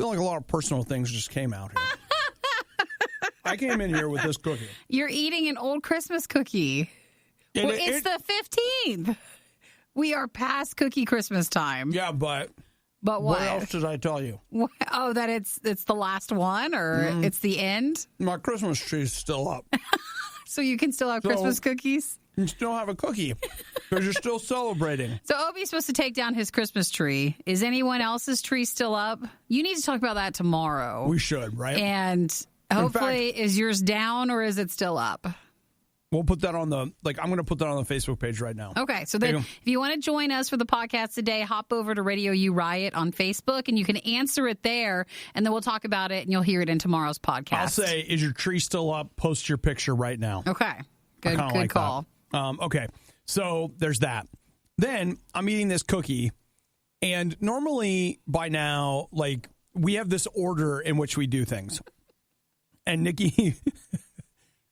feel like a lot of personal things just came out here. I came in here with this cookie. You're eating an old Christmas cookie. It's the 15th. We are past cookie Christmas time. Yeah, but what? What else did I tell you? Oh, that it's the last one, or it's the end? My Christmas tree's still up. So you can still have Christmas cookies? You still have a cookie because you're still celebrating. So Obi's supposed to take down his Christmas tree. Is anyone else's tree still up? You need to talk about that tomorrow. We should, right? And hopefully, is yours down or is it still up? We'll put that on I'm going to put that on the Facebook page right now. Okay. So then if you want to join us for the podcast today, hop over to RadioU Riot on Facebook and you can answer it there. And then we'll talk about it and you'll hear it in tomorrow's podcast. I'll say, is your tree still up? Post your picture right now. Okay. Good like call. Okay. So there's that. Then I'm eating this cookie. And normally by now, we have this order in which we do things. And Nikki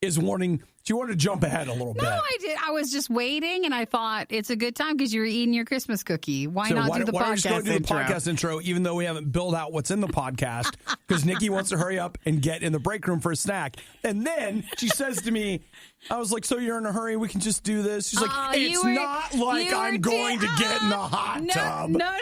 is wanting... She wanted to jump ahead a little bit. No, I did. I was just waiting, and I thought it's a good time because you're eating your Christmas cookie. Why not do the podcast intro? Why don't you just go do the podcast intro, even though we haven't built out what's in the podcast, because Nikki wants to hurry up and get in the break room for a snack. And then she says to me, I was like, so you're in a hurry? We can just do this? She's like, it's not like I'm going to get in the hot tub. No.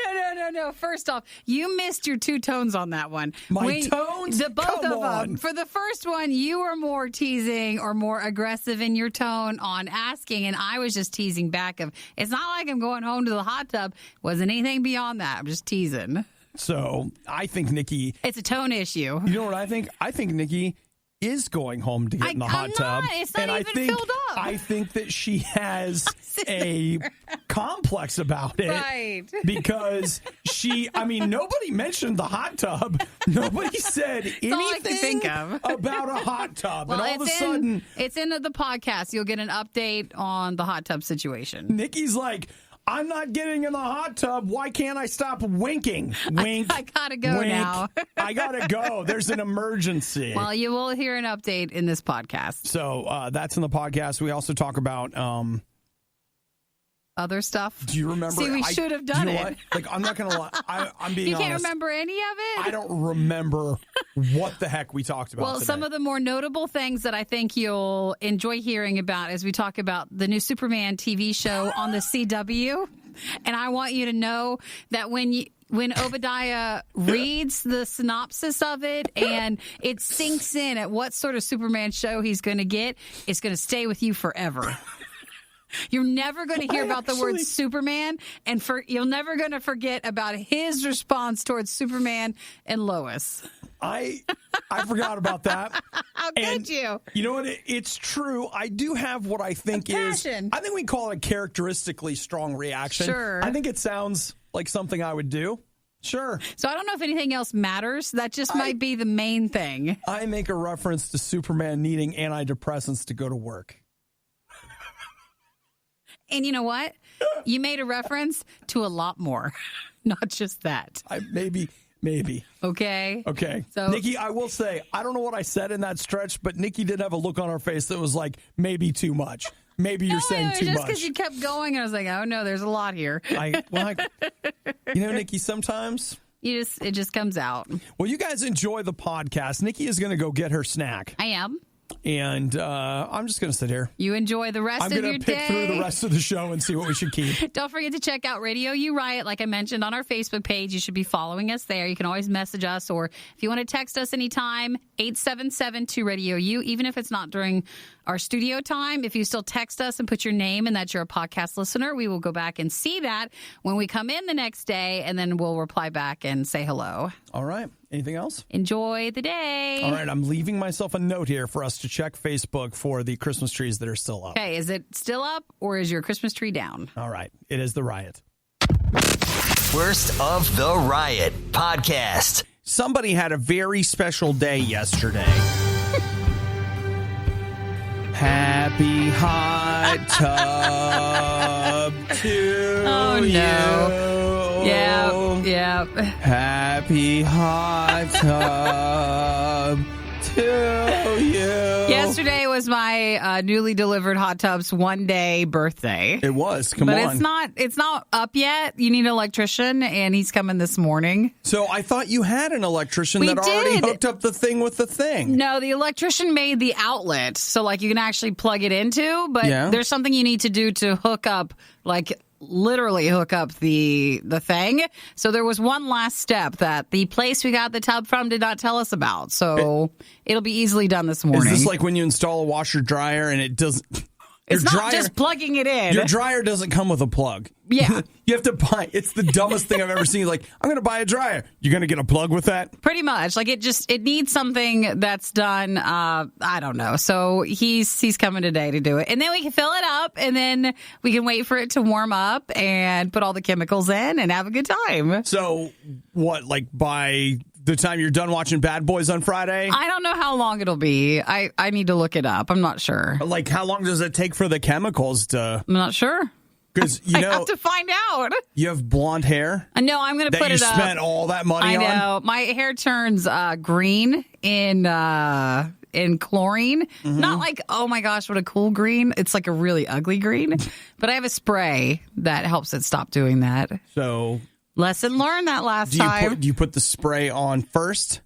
First off, you missed your two tones on that one. Tones? Both of them. For the first one, you were more teasing or more aggressive in your tone on asking, and I was just teasing back of, it's not like I'm going home to the hot tub. Wasn't anything beyond that. I'm just teasing. So I think Nikki... It's a tone issue. You know what I think? I think Nikki is going home to get in the hot tub. It's not even filled up. I think that she has a complex about it. Right. Because nobody mentioned the hot tub. Nobody said anything about a hot tub. Well, and all of a sudden... It's in the podcast. You'll get an update on the hot tub situation. Nikki's like... I'm not getting in the hot tub. Why can't I stop winking? Wink. I gotta go now. I gotta go. There's an emergency. Well, you will hear an update in this podcast. So that's in the podcast. We also talk about other stuff. Do you remember? See, we should have done it. I'm not gonna lie. I'm being honest. You can't remember any of it? I don't remember what the heck we talked about. Well, today. some of the more notable things that I think you'll enjoy hearing about as we talk about the new Superman TV show on the CW. And I want you to know that when Obadiah reads the synopsis of it and it sinks in at what sort of Superman show he's going to get, it's going to stay with you forever. You're never going to hear about the word Superman, and you're never going to forget about his response towards Superman and Lois. I forgot about that. How could you? You know what? It's true. I do have what I think is... I think we call it a characteristically strong reaction. Sure. I think it sounds like something I would do. Sure. So I don't know if anything else matters. That just might be the main thing. I make a reference to Superman needing antidepressants to go to work. And you know what? You made a reference to a lot more, not just that. Maybe. Okay. So, Nikki, I will say, I don't know what I said in that stretch, but Nikki did have a look on her face that was like, maybe too much. Maybe you're saying too much. Just because you kept going, I was like, oh, no, there's a lot here. Nikki, sometimes... It just comes out. Well, you guys enjoy the podcast. Nikki is going to go get her snack. I am. And I'm just going to sit here. You enjoy the rest of your day. I'm going to pick through the rest of the show and see what we should keep. Don't forget to check out RadioU Riot, like I mentioned, on our Facebook page. You should be following us there. You can always message us, or if you want to text us anytime, 877-2RadioU, even if it's not during our studio time. If you still text us and put your name and that you're a podcast listener, we will go back and see that when we come in the next day, and then we'll reply back and say hello. All right. Anything else? Enjoy the day. All right. I'm leaving myself a note here for us to check Facebook for the Christmas trees that are still up. Okay. Is it still up, or is your Christmas tree down? All right. It is the Riot. Worst of the Riot podcast. Somebody had a very special day yesterday. Happy hot tub to you. Yeah. Happy hot tub to you. Yesterday was my newly delivered hot tub's 1-day birthday. It was. Come but on. It's not up yet. You need an electrician, and he's coming this morning. So I thought you had an electrician that already hooked up the thing with the thing. No, the electrician made the outlet, so like you can actually plug it into. But there's something you need to do to hook up, like literally hook up the thing. So there was one last step that the place we got the tub from did not tell us about. So it'll be easily done this morning. Is this like when you install a washer dryer and it doesn't? It's not just plugging it in. Your dryer doesn't come with a plug. Yeah. You have to buy. It's the dumbest thing I've ever seen. Like, I'm going to buy a dryer. You're going to get a plug with that? Pretty much. Like it needs something that's done. I don't know. So he's coming today to do it, and then we can fill it up, and then we can wait for it to warm up and put all the chemicals in and have a good time. So what? Like by the time you're done watching Bad Boys on Friday? I don't know how long it'll be. I need to look it up. I'm not sure. Like, how long does it take for the chemicals to? I'm not sure. Because I have to find out. You have blonde hair. No, I'm going to put it up. That you spent all that money on. I know. My hair turns green in chlorine. Mm-hmm. Not like, oh my gosh, what a cool green. It's like a really ugly green. But I have a spray that helps it stop doing that. So lesson learned that last time. Do you put the spray on first?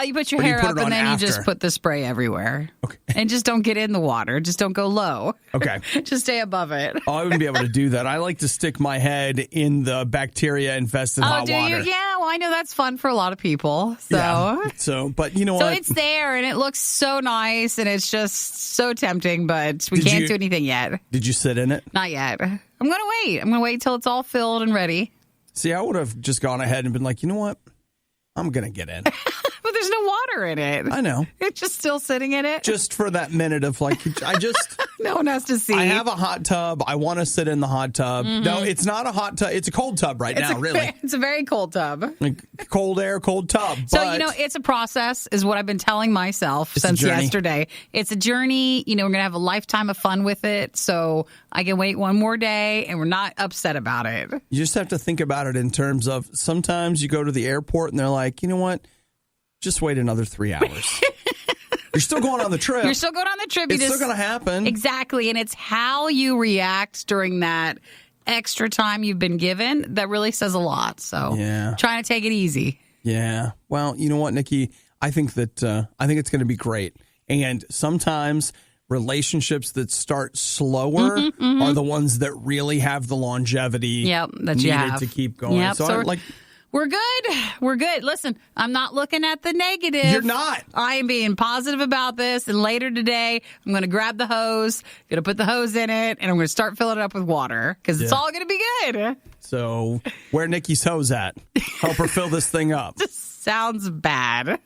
You put your hair up and then you just put the spray everywhere. Okay. And just don't get in the water. Just don't go low. Okay. Just stay above it. Oh, I wouldn't be able to do that. I like to stick my head in the bacteria-infested hot water. You? Yeah, well, I know that's fun for a lot of people. So, yeah. But you know what? So it's there, and it looks so nice, and it's just so tempting, but we can't do anything yet. Did you sit in it? Not yet. I'm going to wait. I'm going to wait till it's all filled and ready. See, I would have just gone ahead and been like, you know what? I'm going to get in. But there's no water in it. I know. It's just still sitting in it. Just for that minute of like, no one has to see. I have a hot tub. I want to sit in the hot tub. Mm-hmm. No, it's not a hot tub. It's a cold tub now, really. It's a very cold tub. Like cold air, cold tub. So, it's a process is what I've been telling myself since yesterday. It's a journey. We're going to have a lifetime of fun with it. So I can wait one more day and we're not upset about it. You just have to think about it in terms of sometimes you go to the airport and they're like, you know what? Just wait another 3 hours. You're still going on the trip. It's still going to happen. Exactly. And it's how you react during that extra time you've been given that really says a lot. So trying to take it easy. Yeah. Well, you know what, Nikki? I think it's going to be great. And sometimes relationships that start slower are the ones that really have the longevity needed to keep going. Yep. So we're good. Listen, I'm not looking at the negative. You're not. I am being positive about this. And later today, I'm going to grab the hose, going to put the hose in it, and I'm going to start filling it up with water because it's all going to be good. So where Nikki's hose at? Help her fill this thing up. Just sounds bad.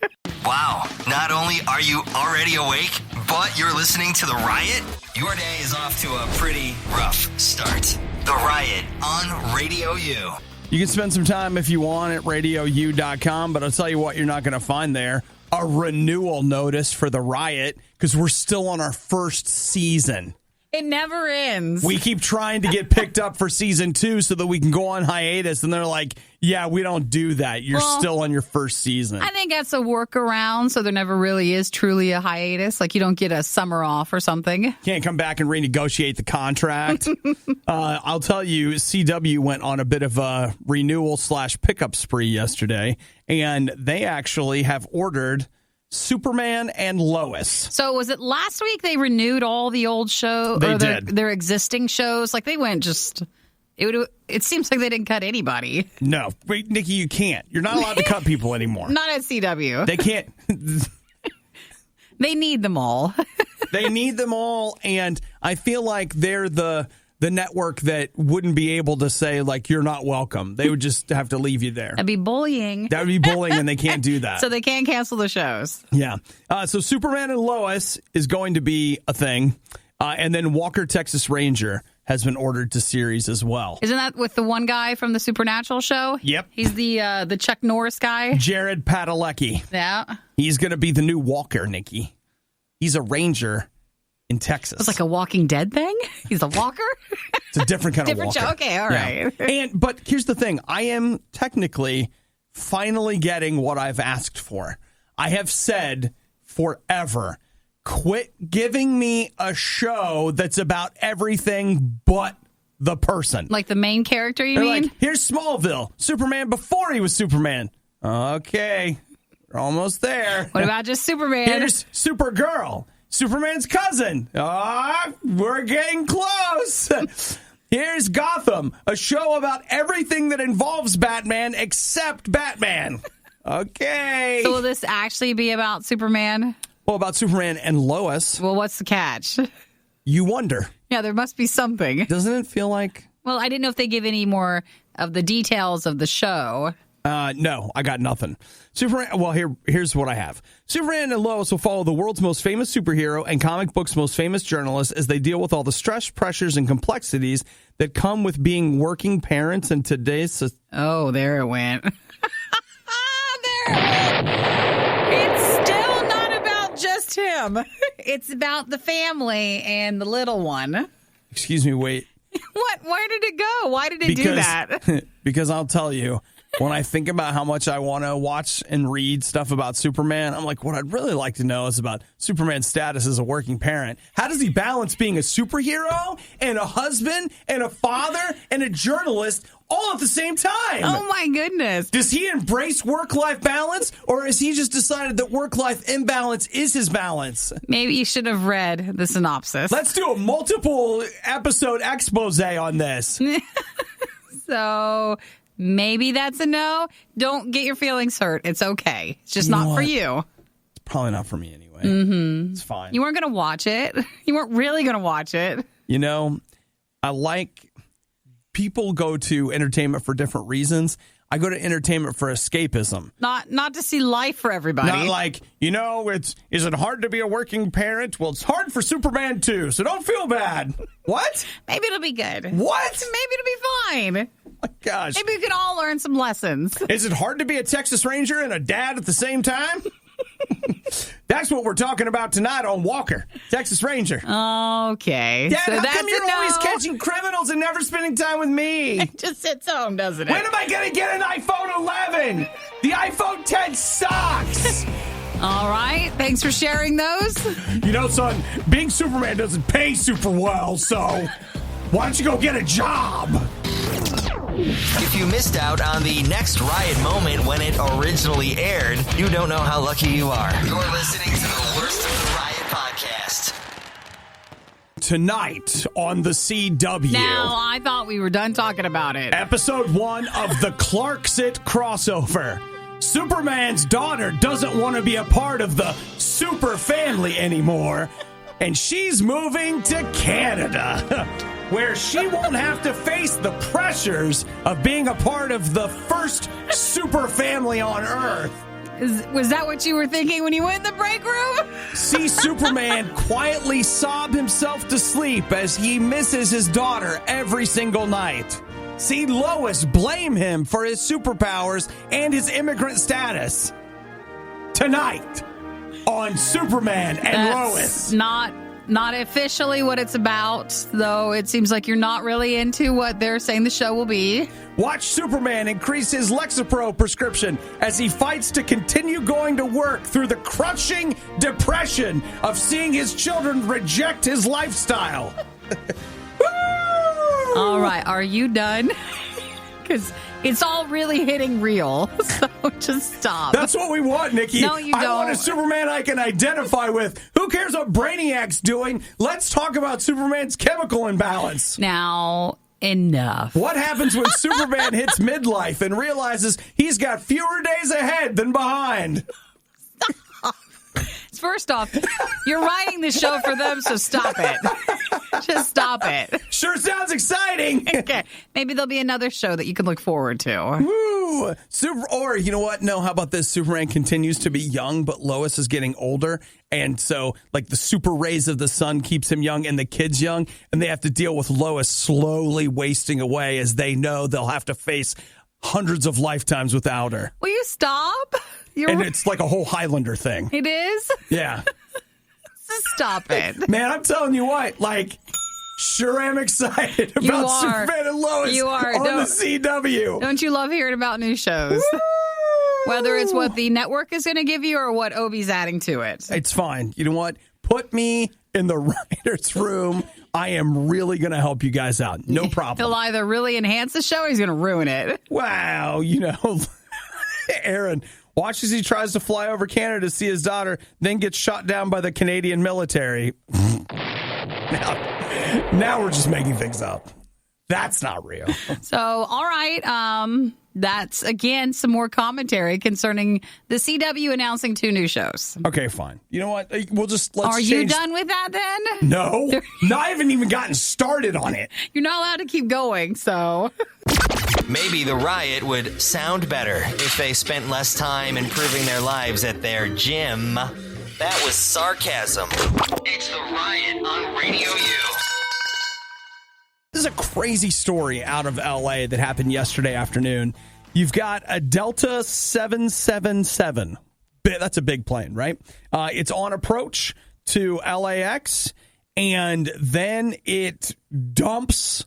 Wow. Not only are you already awake, but you're listening to The Riot? Your day is off to a pretty rough start. The Riot on RadioU. You can spend some time if you want at RadioU.com, but I'll tell you what you're not going to find there. A renewal notice for The Riot, because we're still on our first season. It never ends. We keep trying to get picked up for season 2 so that we can go on hiatus, and they're like, yeah, we don't do that. You're still on your first season. I think that's a workaround, so there never really is truly a hiatus. Like you don't get a summer off or something. Can't come back and renegotiate the contract. I'll tell you, CW went on a bit of a renewal/pickup spree yesterday, and they actually have ordered Superman and Lois. So was it last week they renewed all the old shows? They did. Their existing shows? Like they went just... It seems like they didn't cut anybody. No. Wait, Nikki, you can't. You're not allowed to cut people anymore. Not at CW. They can't. They need them all. They need them all, and I feel like they're the network that wouldn't be able to say, like, you're not welcome. They would just have to leave you there. That'd be bullying. That would be bullying, and they can't do that. So they can't cancel the shows. Yeah. So Superman and Lois is going to be a thing, and then Walker, Texas Ranger has been ordered to series as well. Isn't that with the one guy from the Supernatural show? Yep. He's the Chuck Norris guy. Jared Padalecki. Yeah. He's going to be the new Walker, Nikki. He's a ranger in Texas. It's like a Walking Dead thing? He's a walker? It's a different kind of walker. Show. Okay, all right. But here's the thing. I am technically finally getting what I've asked for. I have said forever. Quit giving me a show that's about everything but the person. Like the main character, you They're mean? like, here's Smallville, Superman before he was Superman. Okay, we're almost there. What about just Superman? Here's Supergirl, Superman's cousin. We're getting close. Here's Gotham, a show about everything that involves Batman except Batman. Okay. So will this actually be about Superman? Well, about Superman and Lois. Well, what's the catch? You wonder. Yeah, there must be something. Doesn't it feel like? Well, I didn't know if they give any more of the details of the show. No, I got nothing. Superman. Well, here's what I have. Superman and Lois will follow the world's most famous superhero and comic books' most famous journalist as they deal with all the stress, pressures, and complexities that come with being working parents in today's. Oh, there it went. There it went. It's still not about just him. It's about the family and the little one. Excuse me, wait. What? Where did it go? Why did it do that? Because I'll tell you, when I think about how much I want to watch and read stuff about Superman, I'm like, what I'd really like to know is about Superman's status as a working parent. How does he balance being a superhero and a husband and a father and a journalist all at the same time? Oh, my goodness. Does he embrace work-life balance, or has he just decided that work-life imbalance is his balance? Maybe you should have read the synopsis. Let's do a multiple-episode expose on this. So maybe that's a no. Don't get your feelings hurt. It's okay. It's just not for you. It's probably not for me anyway. Mm-hmm. It's fine. You weren't going to watch it. You weren't really going to watch it. You know, I like... People go to entertainment for different reasons. I go to entertainment for escapism. Not to see life for everybody. Not like, is it hard to be a working parent? Well, it's hard for Superman too, so don't feel bad. What? Maybe it'll be good. What? Maybe it'll be fine. Oh my gosh. Maybe we can all learn some lessons. Is it hard to be a Texas Ranger and a dad at the same time? That's what we're talking about tonight on Walker, Texas Ranger. Okay. Dad, so how that's come you're always catching criminals and never spending time with me? It just sits home, doesn't it? When am I going to get an iPhone 11? The iPhone 10 sucks. All right. Thanks for sharing those. Son, being Superman doesn't pay super well, so why don't you go get a job? If you missed out on the next Riot moment when it originally aired, you don't know how lucky you are. You're listening to the worst of the Riot podcast. Tonight on the CW. Now, I thought we were done talking about it. Episode 1 of the Clarksit crossover. Superman's daughter doesn't want to be a part of the super family anymore, and she's moving to Canada, where she won't have to face the pressures of being a part of the first super family on Earth. Was that what you were thinking when you went in the break room? See Superman quietly sob himself to sleep as he misses his daughter every single night. See Lois blame him for his superpowers and his immigrant status. Tonight on Superman and Lois. Not officially what it's about, though it seems like you're not really into what they're saying the show will be. Watch Superman increase his Lexapro prescription as he fights to continue going to work through the crushing depression of seeing his children reject his lifestyle. All right, are you done? Because it's all really hitting real, so just stop. That's what we want, Nikki. No, you don't. I want a Superman I can identify with. Who cares what Brainiac's doing? Let's talk about Superman's chemical imbalance. Now, enough. What happens when Superman hits midlife and realizes he's got fewer days ahead than behind? First off, you're writing the show for them, so stop it. Just stop it. Sure sounds exciting. Okay. Maybe there'll be another show that you can look forward to. Woo! Or, you know what? No, how about this? Superman continues to be young, but Lois is getting older. And so, like, the super rays of the sun keeps him young and the kid's young. And they have to deal with Lois slowly wasting away as they know they'll have to face hundreds of lifetimes without her. Will you stop? And it's like a whole Highlander thing. It is? Yeah. Just stop it. Man, I'm telling you what, like, sure am excited about Superman and Lois You are. on the CW. Don't you love hearing about new shows? Woo! Whether it's what the network is going to give you or what Obi's adding to it. It's fine. You know what? Put me in the writer's room. I am really going to help you guys out. No problem. He'll either really enhance the show or he's going to ruin it. Wow. You know, Aaron, watch as he tries to fly over Canada to see his daughter, then gets shot down by the Canadian military. Now we're just making things up. That's not real. So, all right. That's, again, some more commentary concerning the CW announcing 2 new shows. Okay, fine. You know what? Let's Are change. you done with that then? No. No, I haven't even gotten started on it. You're not allowed to keep going, so. Maybe the Riot would sound better if they spent less time improving their lives at their gym. That was sarcasm. It's the Riot on Radio U. This is a crazy story out of LA that happened yesterday afternoon. You've got a Delta 777. That's a big plane, right? It's on approach to LAX, and then it dumps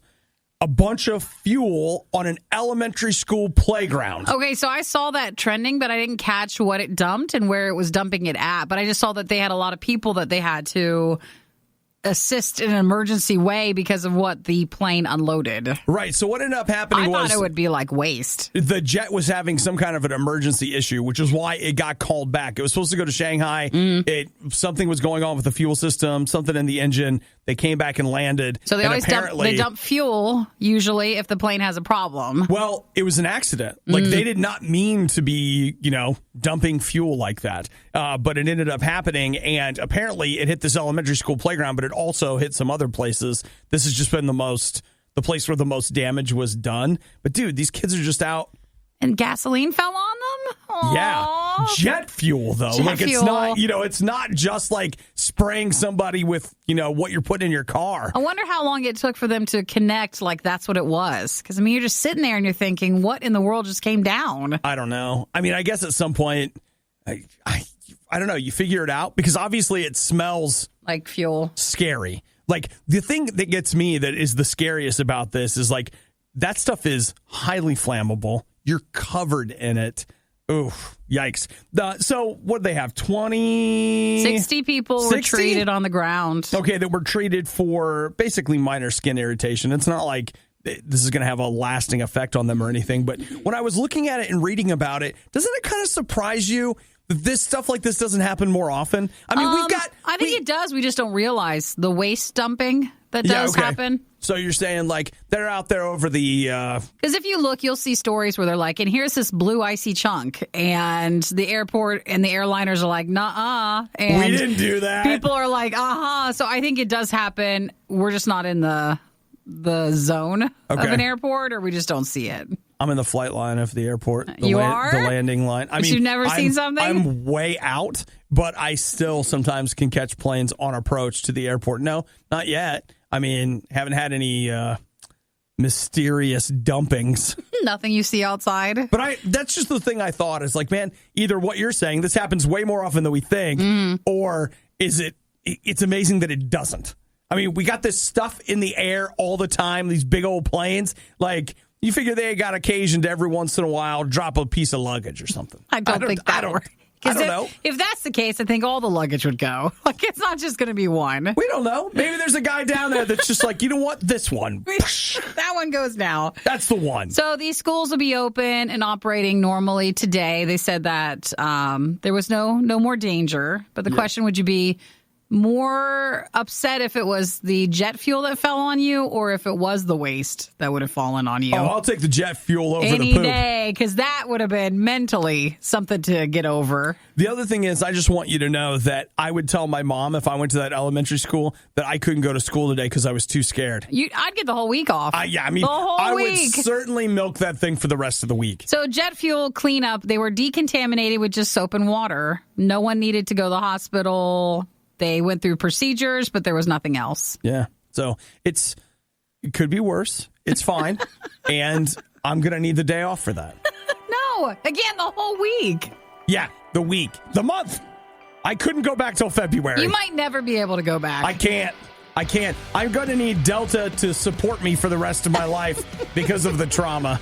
a bunch of fuel on an elementary school playground. Okay, so I saw that trending, but I didn't catch what it dumped and where it was dumping it at. But I just saw that they had a lot of people that they had to assist in an emergency way because of what the plane unloaded. Right. So what ended up happening was... I thought it would be like waste. The jet was having some kind of an emergency issue, which is why it got called back. It was supposed to go to Shanghai. Something was going on with the fuel system, something in the engine. They came back and landed. So they always dump fuel, usually, if the plane has a problem. Well, it was an accident. Like, they did not mean to be, dumping fuel like that. But it ended up happening, and apparently it hit this elementary school playground, but it also hit some other places. This has just been the place where the most damage was done. But, dude, these kids are just out. And gasoline fell on them? Aww. Yeah. Jet fuel, though. It's not just like spraying somebody with, what you're putting in your car. I wonder how long it took for them to connect like that's what it was. Because, you're just sitting there and you're thinking, what in the world just came down? I don't know. I guess at some point, I don't know. You figure it out because obviously it smells like fuel. Scary. Like the thing that gets me that is the scariest about this is like that stuff is highly flammable. You're covered in it. Oof, yikes. So what do they have? 60 people were treated on the ground. Okay, that were treated for basically minor skin irritation. It's not like this is going to have a lasting effect on them or anything. But when I was looking at it and reading about it, doesn't it kind of surprise you that this stuff like this doesn't happen more often? I think it does. We just don't realize the waste dumping that does happen. So you're saying like they're out there over the... Because if you look, you'll see stories where they're like, and here's this blue icy chunk. And the airport and the airliners are like, nuh-uh. And we didn't do that. People are like, uh-huh. So I think it does happen. We're just not in the zone of an airport, or we just don't see it. I'm in the flight line of the airport. You are? The landing line. You've never seen something? I'm way out, but I still sometimes can catch planes on approach to the airport. No, not yet. Haven't had any mysterious dumpings. Nothing you see outside. But that's just the thing I thought is like, man, either what you're saying, this happens way more often than we think, or is it's amazing that it doesn't. We got this stuff in the air all the time, these big old planes. Like, you figure they got occasion to every once in a while drop a piece of luggage or something. I don't think that works. I don't know. If that's the case, I think all the luggage would go. Like, it's not just going to be one. We don't know. Maybe there's a guy down there that's just like, you know what? This one. That one goes now. That's the one. So these schools will be open and operating normally today. They said that there was no more danger. But the question, would you be more upset if it was the jet fuel that fell on you or if it was the waste that would have fallen on you? Oh, I'll take the jet fuel over any the poop. day, because that would have been mentally something to get over. The other thing is, I just want you to know that I would tell my mom if I went to that elementary school that I couldn't go to school today because I was too scared. I'd get the whole week off. The whole week. Would certainly milk that thing for the rest of the week. So jet fuel cleanup, they were decontaminated with just soap and water. No one needed to go to the hospital. They went through procedures, but there was nothing else. Yeah. So it could be worse. It's fine. And I'm going to need the day off for that. No. Again, the whole week. Yeah. The week. The month. I couldn't go back till February. You might never be able to go back. I can't. I'm going to need Delta to support me for the rest of my life because of the trauma.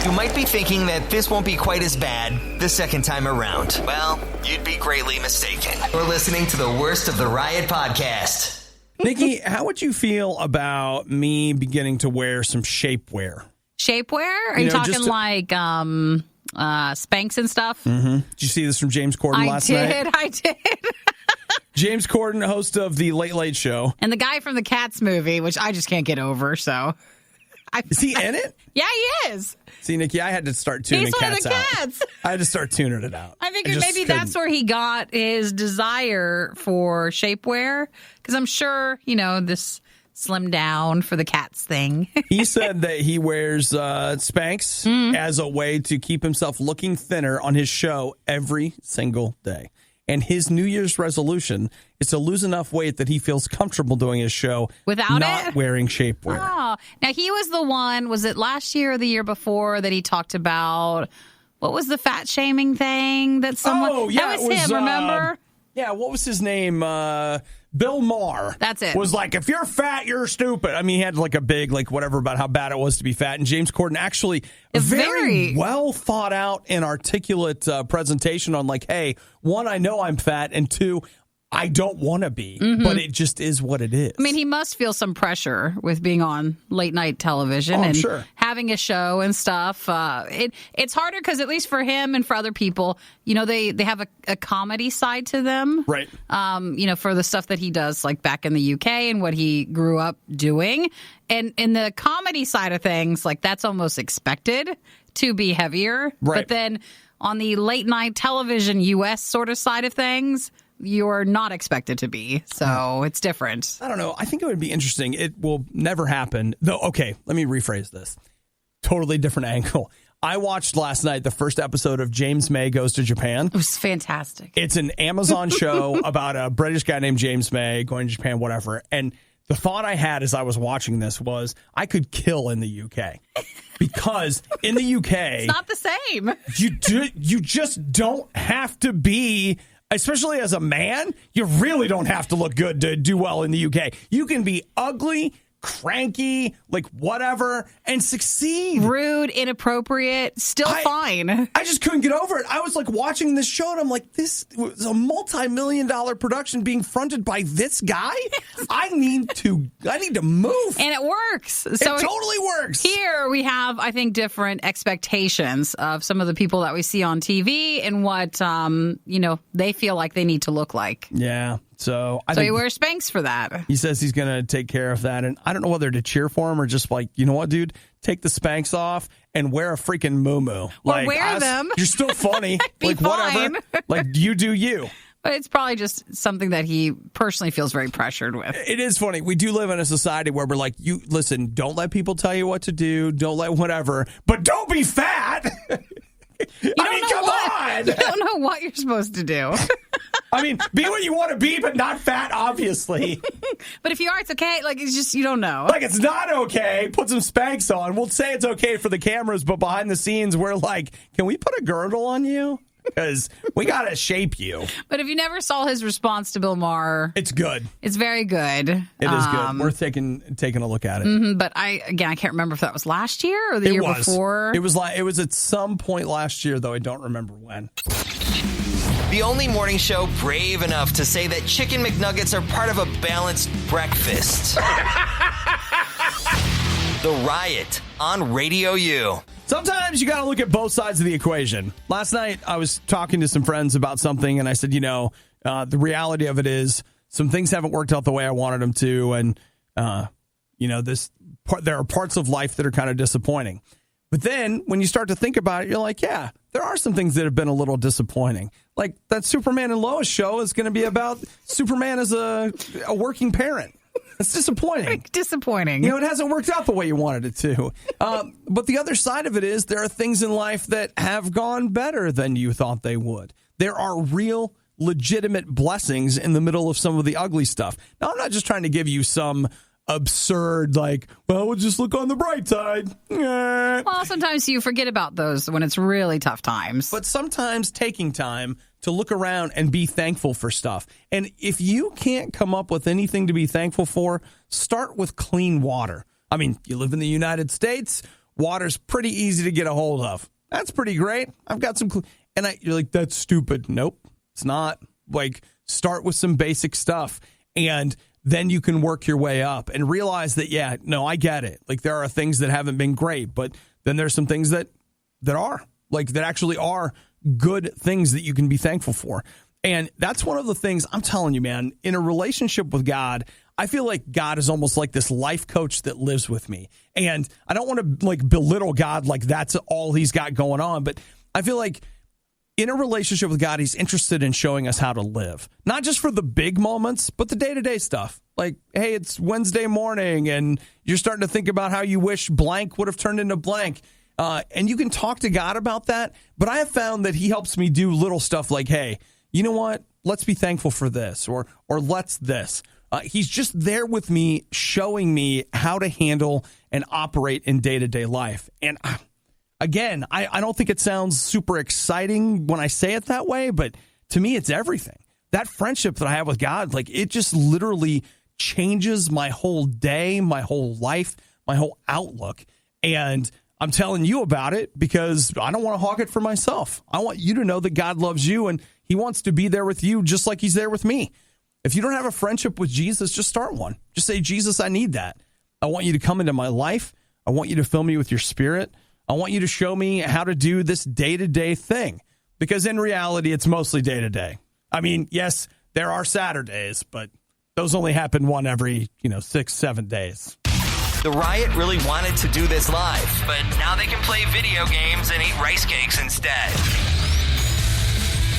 You might be thinking that this won't be quite as bad the second time around. Well, you'd be greatly mistaken. You're listening to the worst of the Riot podcast. Nikki, how would you feel about me beginning to wear some shapewear? Shapewear? Are you talking like Spanx and stuff? Mm-hmm. Did you see this from James Corden last night? I did. James Corden, host of the Late Late Show. And the guy from the Cats movie, which I just can't get over, so... Is he in it? Yeah, he is. See, Nikki, I had to start tuning He's one Cats of the out. Cats. I had to start tuning it out. I figured maybe that's where he got his desire for shapewear, because I'm sure, this slim down for the Cats thing. He said that he wears Spanx as a way to keep himself looking thinner on his show every single day. And his New Year's resolution is to lose enough weight that he feels comfortable doing his show without not wearing shapewear. Oh, now he was the one, was it last year or the year before, that he talked about, what was the fat shaming thing that someone... Oh, yeah, that was him, remember? Yeah, what was his name? Bill Maher. That's it. Was like, if you're fat, you're stupid. I mean, he had like a big, whatever about how bad it was to be fat. And James Corden actually very well thought out and articulate presentation on hey, one, I know I'm fat, and two, I don't want to be, but it just is what it is. I mean, he must feel some pressure with being on late night television and having a show and stuff. It's harder because, at least for him and for other people, they have a comedy side to them. Right. For the stuff that he does, like back in the UK and what he grew up doing. And in the comedy side of things, that's almost expected to be heavier. Right. But then on the late night television US sort of side of things, you're not expected to be. So it's different. I don't know. I think it would be interesting. It will never happen. Though, okay, let me rephrase this. Totally different angle. I watched last night the first episode of James May Goes to Japan. It was fantastic. It's an Amazon show about a British guy named James May going to Japan, whatever. And the thought I had as I was watching this was I could kill in the UK. Because in the UK... It's not the same. You just don't have to be... Especially as a man, you really don't have to look good to do well in the UK. You can be ugly, cranky, whatever, and succeed. Rude, inappropriate, still fine. I just couldn't get over it. I was watching this show, and I'm like, this was a multi-million-dollar production being fronted by this guy? I need to move. And it works. So it totally works. Here we have, I think, different expectations of some of the people that we see on TV and what, they feel like they need to look like. Yeah. So he wears Spanx for that. He says he's going to take care of that. And I don't know whether to cheer for him or just you know what, dude? Take the Spanx off and wear a freaking muumuu. Or wear them. You're still funny. Whatever. You do you. But it's probably just something that he personally feels very pressured with. It is funny. We do live in a society where we're you listen, don't let people tell you what to do. Don't let whatever. But don't be fat. Come on. You don't know what you're supposed to do. Be what you want to be, but not fat, obviously. But if you are, it's okay. It's just, you don't know. It's not okay. Put some Spanx on. We'll say it's okay for the cameras, but behind the scenes, we're can we put a girdle on you? Because we got to shape you. But if you never saw his response to Bill Maher... It's good. It's very good. It is good. We're taking a look at it. But I can't remember if that was last year or the year before. It was at some point last year, though I don't remember when. The only morning show brave enough to say that Chicken McNuggets are part of a balanced breakfast. The Riot on RadioU. Sometimes you got to look at both sides of the equation. Last night, I was talking to some friends about something, and I said, the reality of it is some things haven't worked out the way I wanted them to, and, there are parts of life that are kind of disappointing. But then when you start to think about it, you're like, yeah, there are some things that have been a little disappointing. Like that Superman and Lois show is going to be about Superman as a working parent. It's disappointing. Disappointing. It hasn't worked out the way you wanted it to. But the other side of it is there are things in life that have gone better than you thought they would. There are real, legitimate blessings in the middle of some of the ugly stuff. Now, I'm not just trying to give you some absurd, we'll just look on the bright side. Well, sometimes you forget about those when it's really tough times. But sometimes taking time to look around and be thankful for stuff. And if you can't come up with anything to be thankful for, start with clean water. You live in the United States. Water's pretty easy to get a hold of. That's pretty great. I've got some you're like, that's stupid. Nope, it's not. Like, start with some basic stuff, and then you can work your way up and realize that, yeah, no, I get it. Like, there are things that haven't been great, but then there's some things that are, like, that actually are good things that you can be thankful for. And that's one of the things I'm telling you, man, in a relationship with God, I feel like God is almost like this life coach that lives with me. And I don't want to, like, belittle God like that's all he's got going on, but I feel like in a relationship with God, he's interested in showing us how to live, not just for the big moments, but the day-to-day stuff. Like, hey, it's Wednesday morning and you're starting to think about how you wish blank would have turned into blank. And you can talk to God about that. But I have found that he helps me do little stuff like, hey, you know what? Let's be thankful for this, or let's this. He's just there with me, showing me how to handle and operate in day-to-day life. And again, I don't think it sounds super exciting when I say it that way, but to me, it's everything. That friendship that I have with God, like, it just literally changes my whole day, my whole life, my whole outlook. And I'm telling you about it because I don't want to hog it for myself. I want you to know that God loves you and he wants to be there with you just like he's there with me. If you don't have a friendship with Jesus, just start one. Just say, Jesus, I need that. I want you to come into my life. I want you to fill me with your spirit. I want you to show me how to do this day-to-day thing, because in reality, it's mostly day-to-day. I mean, yes, there are Saturdays, but those only happen one every, 6-7 days. The Riot really wanted to do this live, but now they can play video games and eat rice cakes instead.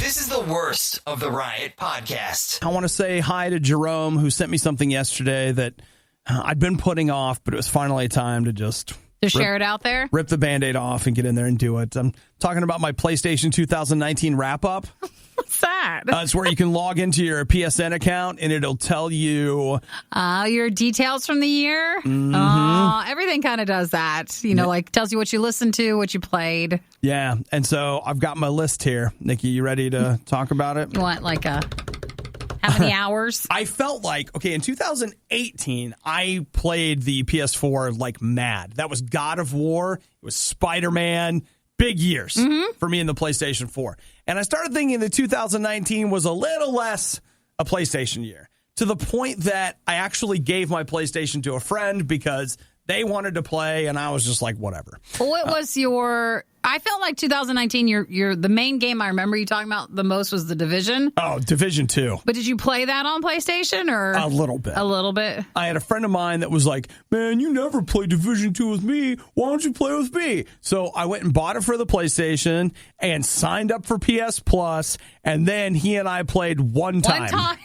This is the worst of the Riot podcast. I want to say hi to Jerome, who sent me something yesterday that I'd been putting off, but it was finally time to just share it out there? Rip the Band-Aid off and get in there and do it. I'm talking about my PlayStation 2019 wrap-up. What's that? It's where you can log into your PSN account, and it'll tell you your details from the year. Mm-hmm. Everything kind of does that. Like tells you what you listened to, what you played. Yeah, and so I've got my list here. Nikki, you ready to talk about it? You want how many hours? I felt like, in 2018, I played the PS4 like mad. That was God of War. It was Spider-Man. Big years for me in the PlayStation 4. And I started thinking that 2019 was a little less a PlayStation year, to the point that I actually gave my PlayStation to a friend because they wanted to play, and I was just like, whatever. What was I felt like 2019, the main game I remember you talking about the most was The Division. Oh, Division 2. But did you play that on PlayStation or? A little bit. A little bit? I had a friend of mine that was like, man, you never played Division 2 with me. Why don't you play with me? So I went and bought it for the PlayStation and signed up for PS Plus, and then he and I played one time. One time?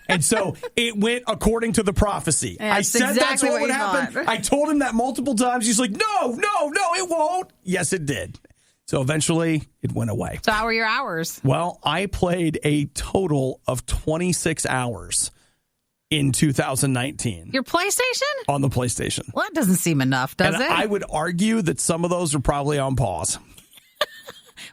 And so it went according to the prophecy. I said exactly that's what would happen. Thought. I told him that multiple times. He's like, no, it won't. Yes, it did. So eventually it went away. So how were your hours? Well, I played a total of 26 hours in 2019. Your PlayStation? On the PlayStation. Well, that doesn't seem enough, does it? I would argue that some of those are probably on pause.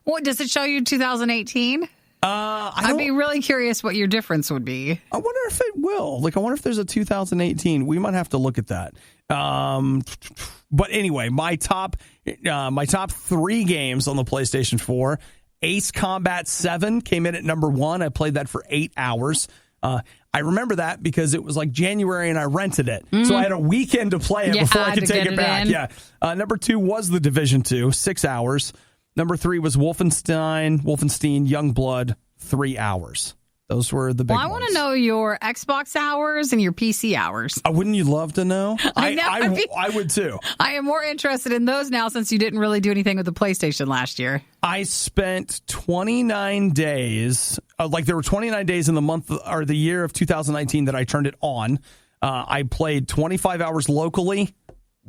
What does it show you 2018? I'd be really curious what your difference would be. I wonder if it will. I wonder if there's a 2018. We might have to look at that. But anyway, my top 3 games on the PlayStation 4, Ace Combat 7 came in at number 1. I played that for 8 hours. I remember that because it was like January and I rented it. Mm-hmm. So I had a weekend to play it before I could take it back. Yeah. Number 2 was The Division 2, 6 hours. Number 3 was Wolfenstein Youngblood, 3 hours. Those were the big ones. I want to know your Xbox hours and your PC hours. Wouldn't you love to know? I would too. I am more interested in those now since you didn't really do anything with the PlayStation last year. I spent 29 days, there were 29 days in the month or the year of 2019 that I turned it on. I played 25 hours locally.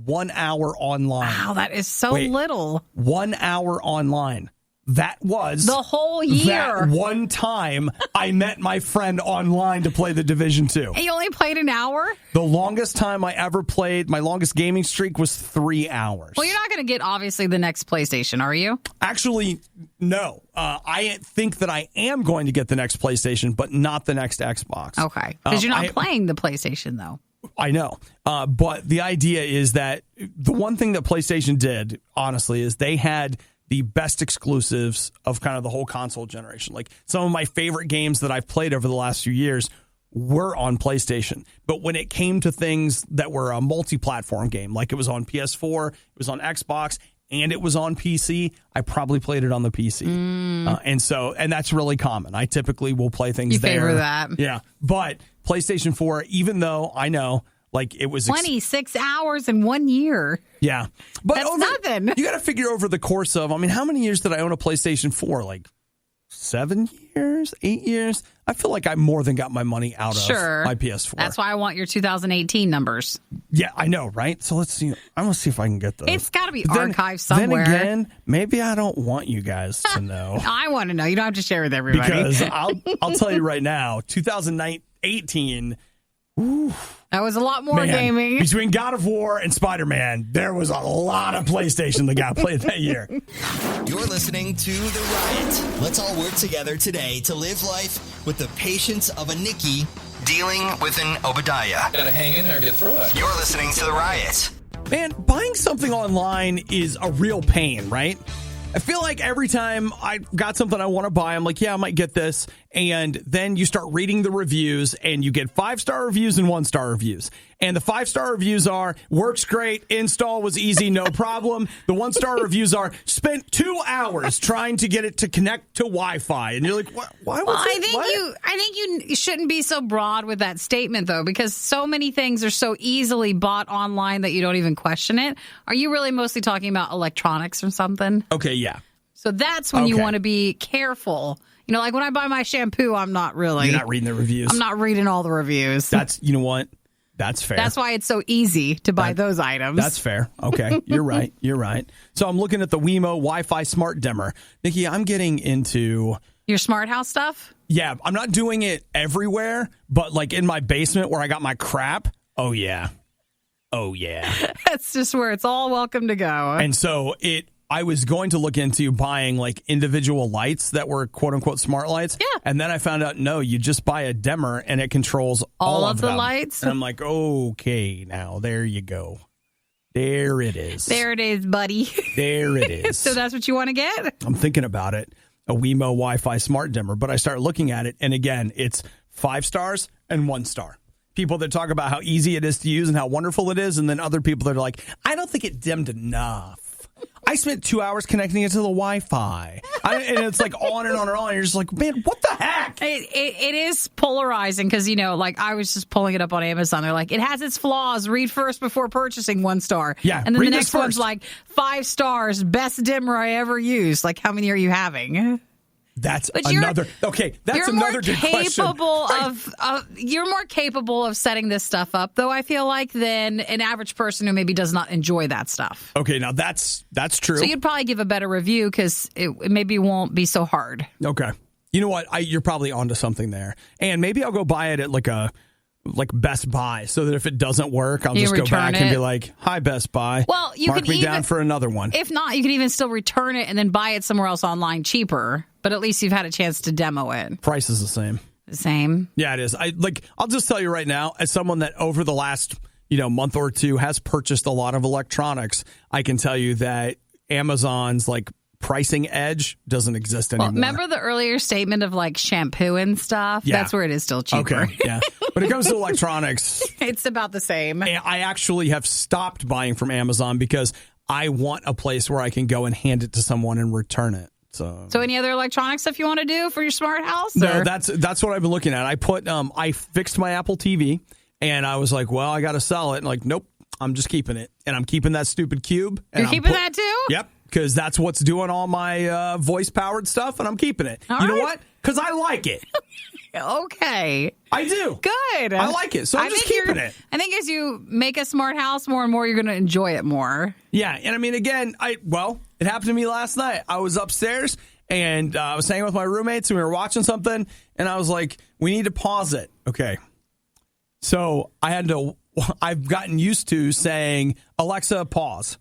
1 hour online. Wow, that is so little. 1 hour online. That was the whole year. That one time I met my friend online to play The Division 2. And you only played an hour? The longest time I ever played, my longest gaming streak was 3 hours. Well, you're not going to get, obviously, the next PlayStation, are you? Actually, no. I think that I am going to get the next PlayStation, but not the next Xbox. Okay. Because you're not playing the PlayStation, though. I know. But the idea is that the one thing that PlayStation did, honestly, is they had the best exclusives of kind of the whole console generation. Like some of my favorite games that I've played over the last few years were on PlayStation. But when it came to things that were a multi-platform game, like it was on PS4, it was on Xbox, and it was on PC, I probably played it on the PC. And that's really common. I typically will play things there. You favor that. Yeah. But PlayStation 4, even though I know, like it was 26 hours in 1 year. Yeah. But that's nothing. You got to figure over the course of, I mean, how many years did I own a PlayStation 4? Like 7 years, 8 years? I feel like I more than got my money out of my PS4. That's why I want your 2018 numbers. Yeah, I know, right? So let's see. I'm going to see if I can get those. It's got to be archived somewhere. Then again, maybe I don't want you guys to know. I want to know. You don't have to share with everybody. Because I'll tell you right now, 2018, that was a lot more gaming. Between God of War and Spider-Man, there was a lot of PlayStation that got played that year. You're listening to The Riot. Let's all work together today to live life with the patience of a Nikki dealing with an Obadiah. Gotta hang in there and get through it. You're listening to The Riot. Man, buying something online is a real pain, right? I feel like every time I got something I want to buy, I'm like, yeah, I might get this. And then you start reading the reviews and you get 5-star reviews and 1-star reviews. And the 5-star reviews are, works great, install was easy, no problem. The 1-star reviews are, spent 2 hours trying to get it to connect to Wi-Fi. And you're like, why was it? I think you shouldn't be so broad with that statement, though, because so many things are so easily bought online that you don't even question it. Are you really mostly talking about electronics or something? Okay, yeah. So that's when you want to be careful. You know, like when I buy my shampoo, I'm not really. You're not reading the reviews. I'm not reading all the reviews. You know what? That's fair. That's why it's so easy to buy those items. That's fair. Okay. You're right. You're right. So I'm looking at the Wemo Wi-Fi Smart Dimmer. Nikki, I'm getting into your smart house stuff? Yeah. I'm not doing it everywhere, but like in my basement where I got my crap. Oh, yeah. Oh, yeah. That's just where it's all welcome to go. And so I was going to look into buying like individual lights that were quote unquote smart lights. Yeah. And then I found out, no, you just buy a dimmer and it controls all of the them. lights. And I'm like, okay, now there you go. There it is. There it is, buddy. There it is. So that's what you want to get? I'm thinking about it. A Wemo Wi-Fi smart dimmer. But I start looking at it. And again, it's 5 stars and 1 star. People that talk about how easy it is to use and how wonderful it is. And then other people that are like, I don't think it dimmed enough. I spent 2 hours connecting it to the Wi-Fi. And it's like on and on and on. And you're just like, man, what the heck? It is polarizing because, you know, like I was just pulling it up on Amazon. They're like, it has its flaws. Read first before purchasing, 1 star. Yeah. And then the next one's like 5 stars, best dimmer I ever used. Like, how many are you having? That's another good question. You're more capable of setting this stuff up, though, I feel like, than an average person who maybe does not enjoy that stuff. Okay, now that's true. So you'd probably give a better review because it maybe won't be so hard. Okay. You know what? You're probably onto something there. And maybe I'll go buy it at like Best Buy, so that if it doesn't work, I'll just go back and be like, hi, Best Buy. Well, you Mark can me down for another one. If not, you can even still return it and then buy it somewhere else online cheaper. But at least you've had a chance to demo it. Price is the same. The same? Yeah, it is. I'll just tell you right now, as someone that over the last month or two has purchased a lot of electronics, I can tell you that Amazon's pricing edge doesn't exist anymore. Well, remember the earlier statement of shampoo and stuff? Yeah. That's where it is still cheaper. Okay, yeah. When it comes to electronics, it's about the same. I actually have stopped buying from Amazon because I want a place where I can go and hand it to someone and return it. So any other electronic stuff you want to do for your smart house? No, that's what I've been looking at. I fixed my Apple TV and I was like, well, I got to sell it. And nope, I'm just keeping it. And I'm keeping that stupid cube. And You're keeping that too? Yep. Because that's what's doing all my voice-powered stuff, and I'm keeping it. You know what? Because I like it. Okay. I do. Good. I like it, so I'm just keeping it. I think as you make a smart house more and more, you're going to enjoy it more. Yeah, and I mean, again, it happened to me last night. I was upstairs, and I was hanging with my roommates, and we were watching something, and I was like, we need to pause it. Okay. So I've gotten used to saying, Alexa, pause.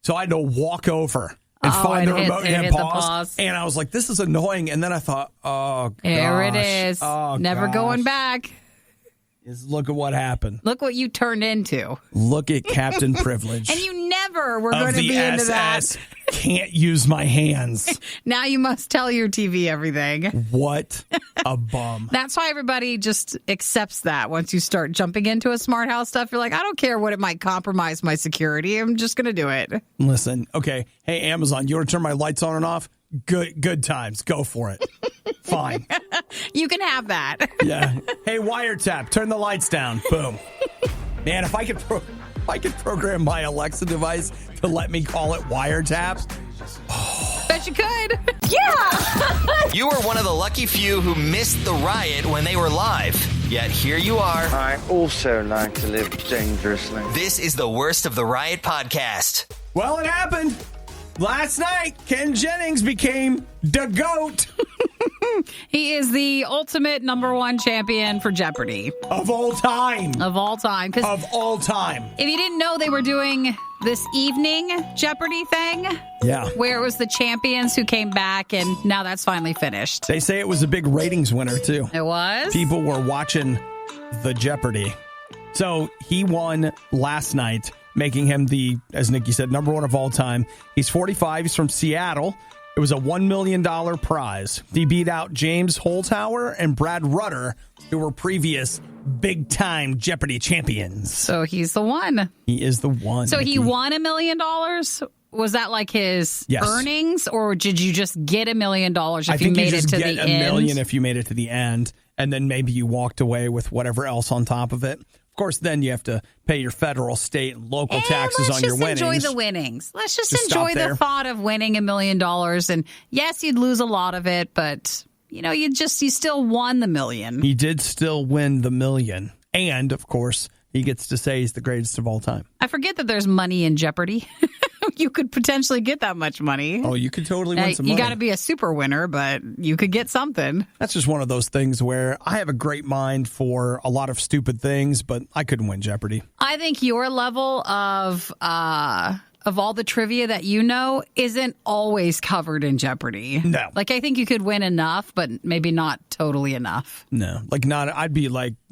So I had to walk over and find the remote and pause. And I was like, this is annoying. And then I thought, oh, gosh. There it is. Oh, Never going back. is look at what happened. Look what you turned into. Look at Captain Privilege. And you never were of going to the be into SS. that. Can't use my hands. Now you must tell your TV everything. What a bum. That's why everybody just accepts that once you start jumping into a smart house stuff. You're like, I don't care what it might compromise my security. I'm just going to do it. Listen, okay. Hey, Amazon, you want to turn my lights on and off? Good times. Go for it. Fine. You can have that. Yeah. Hey, wiretap, turn the lights down. Boom. Man, if I could program my Alexa device to let me call it wiretaps. Bet you could. Yeah! You were one of the lucky few who missed the riot when they were live. Yet here you are. I also like to live dangerously. This is the Worst of the Riot podcast. Well, it happened. Last night, Ken Jennings became the GOAT He is the ultimate #1 champion for Jeopardy. of all time. Of all time. Because Of all time. if you didn't know, they were doing this evening Jeopardy thing Yeah. where it was the champions who came back, and now that's finally finished. They say it was a big ratings winner, too. It was? People were watching the Jeopardy. So he won last night, making him the, as Nikki said, #1 of all time. He's 45. He's from Seattle. It was a $1 million prize. He beat out James Holzhauer and Brad Rutter, who were previous big-time Jeopardy champions. So he's the one. He is the one. So he Nikki. won $1 million? Was that like his Yes. earnings, or did you just get $1 million if I you think made you just it to get the $1 end? million if you made it to the end, and then maybe you walked away with whatever else on top of it. Of course, then you have to pay your federal, state, and local taxes on your winnings. Let's just enjoy the winnings. Let's just Just enjoy stop the there. thought of winning $1 million. And yes, you'd lose a lot of it, but you still won the million. He did still win the $1 million. And, of course, he gets to say he's the greatest of all time. I forget that there's money in Jeopardy. You could potentially get that much money. Oh, you could totally win some You money. got to be a super winner, but you could get something. That's just one of those things where I have a great mind for a lot of stupid things, but I couldn't win Jeopardy. I think your level of all the trivia that you know isn't always covered in Jeopardy. No. Like, I think you could win enough, but maybe not totally enough. No. I'd be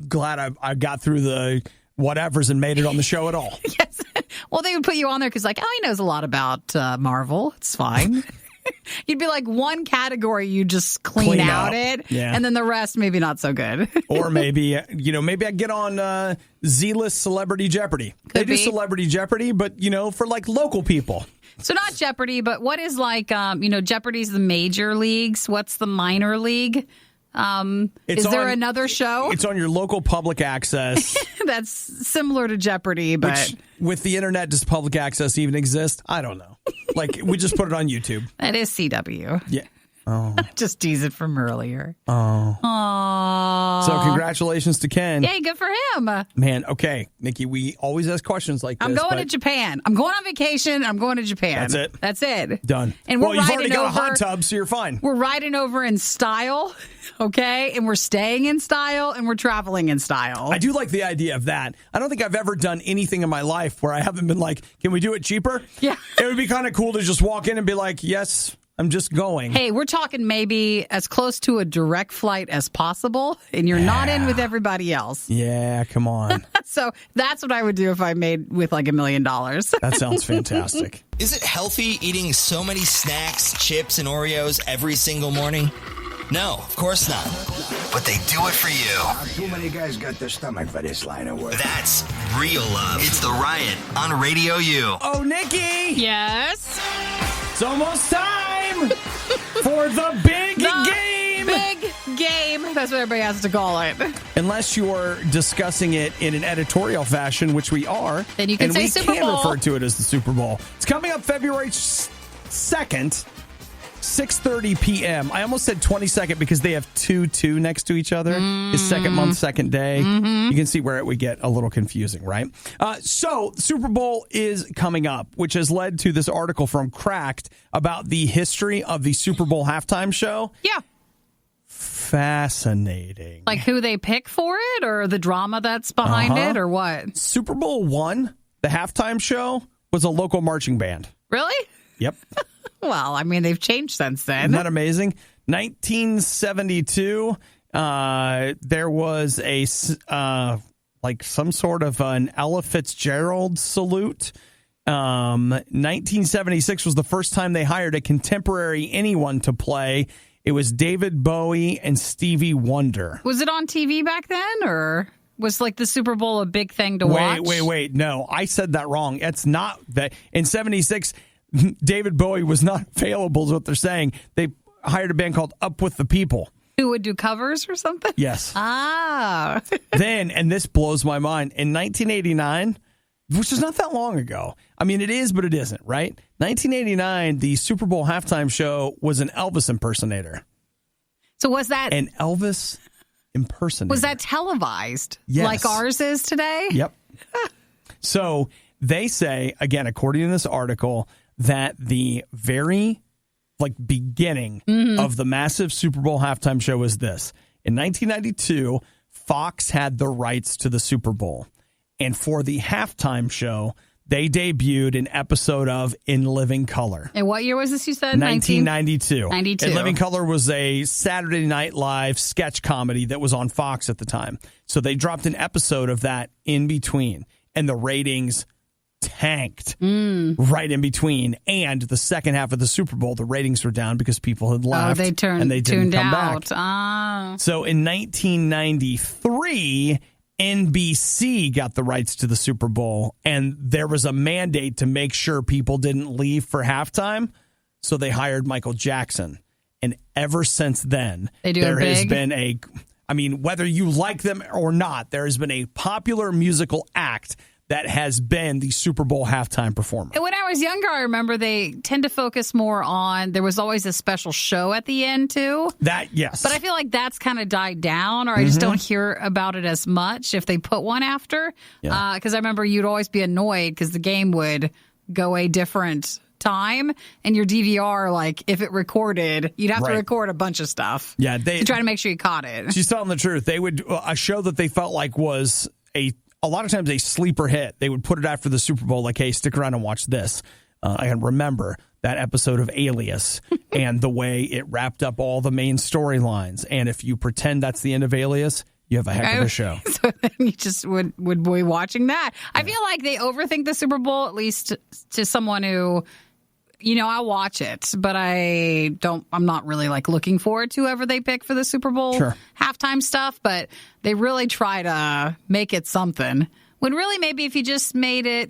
glad I got through the whatevers and made it on the show at all. Yes. Well, they would put you on there because, he knows a lot about Marvel. It's fine. You'd be like one category you just clean out up. it, Yeah. and then the rest maybe not so good. Or maybe I get on Z-list Celebrity Jeopardy. They do be. Celebrity Jeopardy, but, for local people. So not Jeopardy, but what is Jeopardy's the major leagues. What's the minor league? Is there another show It's on your local public access. that's similar to Jeopardy, but Which, with the internet, does public access even exist? I don't know. We just put it on YouTube. that is CW. Yeah. Oh. Just tease it from earlier. Oh. Aww. So congratulations to Ken. Yay, good for him. Man, okay. Nikki, we always ask questions like this. I'm going to but Japan. I'm going on vacation. I'm going to Japan. That's it? That's it. Done. And we're you've already riding got a over- hot tub, so you're fine. We're riding over in style, okay? And we're staying in style, and we're traveling in style. I do like the idea of that. I don't think I've ever done anything in my life where I haven't been like, can we do it cheaper? Yeah. It would be kind of cool to just walk in and be like, yes, I'm just going. Hey, we're talking maybe as close to a direct flight as possible, and you're not in with everybody else. Yeah, come on. So that's what I would do if I made with $1 million. That sounds fantastic. Is it healthy eating so many snacks, chips, and Oreos every single morning? No, of course not. But they do it for you. Too many guys got the stomach for this line of work. That's real love. It's the Riot on RadioU. Oh, Nikki! Yes. It's almost time for the big game! Big game. That's what everybody has to call it. Unless you're discussing it in an editorial fashion, which we are. Then you can and say we Super can Bowl. refer to it as the Super Bowl. It's coming up February 2nd, 6:30 p.m. I almost said 22nd because they have 2-2 next to each other. It's second month, second day. You can see where it would get a little confusing, right? So the Super Bowl is coming up, which has led to this article from Cracked about the history of the Super Bowl halftime show. Yeah. Fascinating. Like who they pick for it, or the drama that's behind it, or what? Super Bowl I, the halftime show, was a local marching band. Really? Yep. Well, I mean, they've changed since then. Isn't that amazing? 1972, There was a like some sort of an Ella Fitzgerald salute. 1976 was the first time they hired a contemporary anyone to play. It was David Bowie and Stevie Wonder. Was it on TV back then, or was like the Super Bowl a big thing to watch? Wait. No, I said that wrong. It's not that. In 76, David Bowie was not available is what they're saying. They hired a band called Up With the People. Who would do covers or something? Yes. Ah. Then, and this blows my mind, in 1989, which is not that long ago. I mean, it is, but it isn't, right? 1989, the Super Bowl halftime show was an Elvis impersonator. So was that... An Elvis impersonator. Was that televised? Yes. Like ours is today? Yep. So they say, again, according to this article, that the very beginning of the massive Super Bowl halftime show was this. In 1992, Fox had the rights to the Super Bowl. And for the halftime show, they debuted an episode of In Living Color. And what year was this, you said? 1992. 92. In Living Color was a Saturday Night Live sketch comedy that was on Fox at the time. So they dropped an episode of that in between. And the ratings tanked right in between. And the second half of the Super Bowl, the ratings were down because people had left. They and they didn't tuned come out. back. Ah. So in 1993, NBC got the rights to the Super Bowl, and there was a mandate to make sure people didn't leave for halftime. So they hired Michael Jackson. And ever since then, there has been whether you like them or not, there has been a popular musical act that has been the Super Bowl halftime performer. When I was younger, I remember they tend to focus more on, there was always a special show at the end, too. That, yes. But I feel like that's kind of died down, or I just don't hear about it as much if they put one after. Because I remember you'd always be annoyed because the game would go a different time, and your DVR, like, if it recorded, you'd have to record a bunch of stuff. Yeah, to try to make sure you caught it. She's telling the truth. They would, a show that they felt like was a lot of times a sleeper hit. They would put it after the Super Bowl, like, hey, stick around and watch this. I can remember that episode of Alias and the way it wrapped up all the main storylines. And if you pretend that's the end of Alias, you have a heck of a show. So then you just would be watching that. I feel like they overthink the Super Bowl, at least to someone who, I watch it, but I'm not really looking forward to whoever they pick for the Super Bowl halftime stuff, but they really try to make it something. When really, maybe if you just made it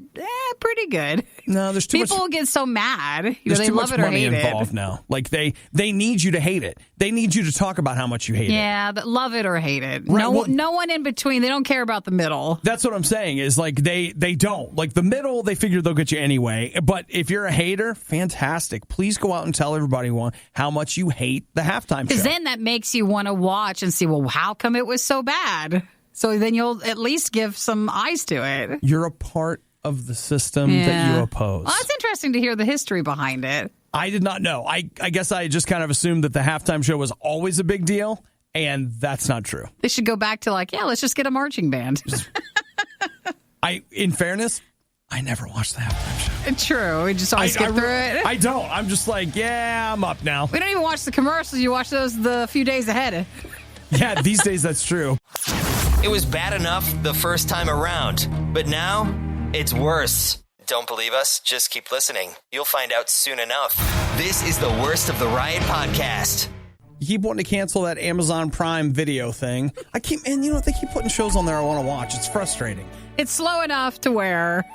pretty good. No, there's too much. People get so mad. There's they too love much it or money hate involved it. now. Like they need you to hate it. They need you to talk about how much you hate it. Yeah, but love it or hate it. Right, no one in between. They don't care about the middle. That's what I'm saying is they don't. Like the middle, they figure they'll get you anyway. But if you're a hater, fantastic. Please go out and tell everybody how much you hate the halftime show. Because then that makes you want to watch and see, well, how come it was so bad? So then you'll at least give some eyes to it. You're a part of the system that you oppose. Well, it's interesting to hear the history behind it. I did not know. I guess I just kind of assumed that the halftime show was always a big deal, and that's not true. They should go back to let's just get a marching band. In fairness, I never watched the halftime show. True. We just always skip through it. I don't. I'm just I'm up now. We don't even watch the commercials. You watch those the few days ahead. Yeah, these days that's true. It was bad enough the first time around, but now it's worse. Don't believe us? Just keep listening. You'll find out soon enough. This is the worst of the Riot podcast. You keep wanting to cancel that Amazon Prime Video thing. They keep putting shows on there I want to watch. It's frustrating. It's slow enough to where...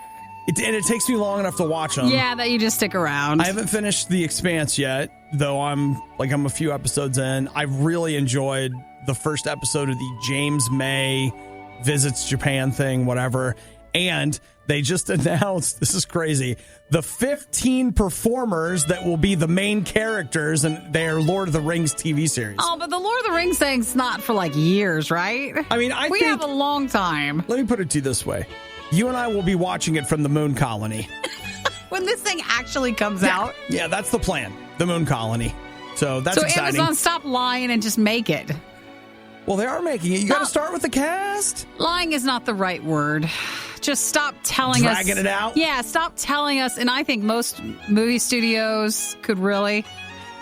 And it takes me long enough to watch them. Yeah, that you just stick around. I haven't finished The Expanse yet, though I'm a few episodes in. I really enjoyed the first episode of the James May visits Japan thing, whatever. And they just announced, this is crazy, the 15 performers that will be the main characters in their Lord of the Rings TV series. Oh, but the Lord of the Rings thing's not for years, right? I mean, we have a long time. Let me put it to you this way. You and I will be watching it from the Moon Colony. When this thing actually comes out. Yeah, that's the plan. The Moon Colony. So that's exciting. So Amazon, stop lying and just make it. Well, they are making it. You got to start with the cast. Lying is not the right word. Just stop telling us. Dragging it out? Yeah, stop telling us. And I think most movie studios could really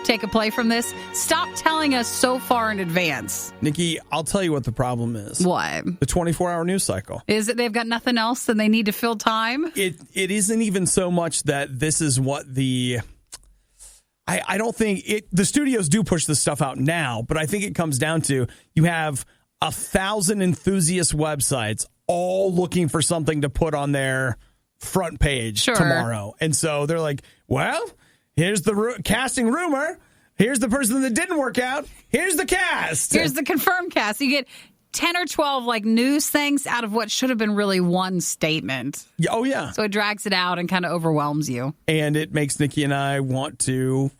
take a play from this? Stop telling us so far in advance. Nikki, I'll tell you what the problem is. What? The 24-hour news cycle. Is it they've got nothing else and they need to fill time? It isn't even so much that this is what the... I don't think the studios do push this stuff out now, but I think it comes down to you have 1,000 enthusiast websites all looking for something to put on their front page tomorrow. And so they're like, well, here's the casting rumor. Here's the person that didn't work out. Here's the cast. Here's the confirmed cast. You get 10 or 12 like news things out of what should have been really one statement. Oh, yeah. So it drags it out and kind of overwhelms you. And it makes Nikki and I want to,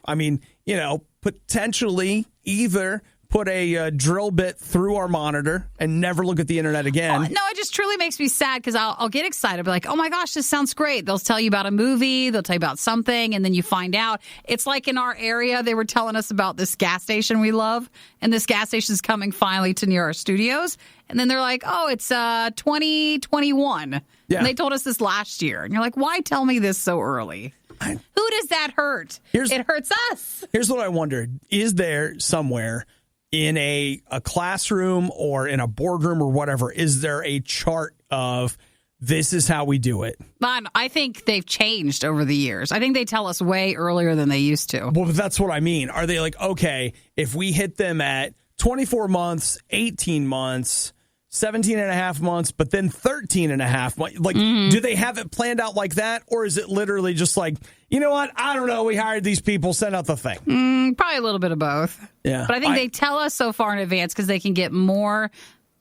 potentially either put a drill bit through our monitor and never look at the internet again. No, it just truly makes me sad because I'll get excited. I'll be like, oh my gosh, this sounds great. They'll tell you about a movie. They'll tell you about something. And then you find out. It's like in our area, they were telling us about this gas station we love. And this gas station is coming finally to near our studios. And then they're like, oh, it's 2021. Yeah. And they told us this last year. And you're like, why tell me this so early? Who does that hurt? It hurts us. Here's what I wondered. Is there somewhere in a classroom or in a boardroom or whatever, is there a chart of this is how we do it? I think they've changed over the years. I think they tell us way earlier than they used to. Well, that's what I mean. Are they like, okay, if we hit them at 24 months, 18 months, 17 and a half months, but then 13 and a half months, like, do they have it planned out like that? Or is it literally just like, you know what? I don't know. We hired these people, send out the thing. Probably a little bit of both. Yeah. But I think they tell us so far in advance because they can get more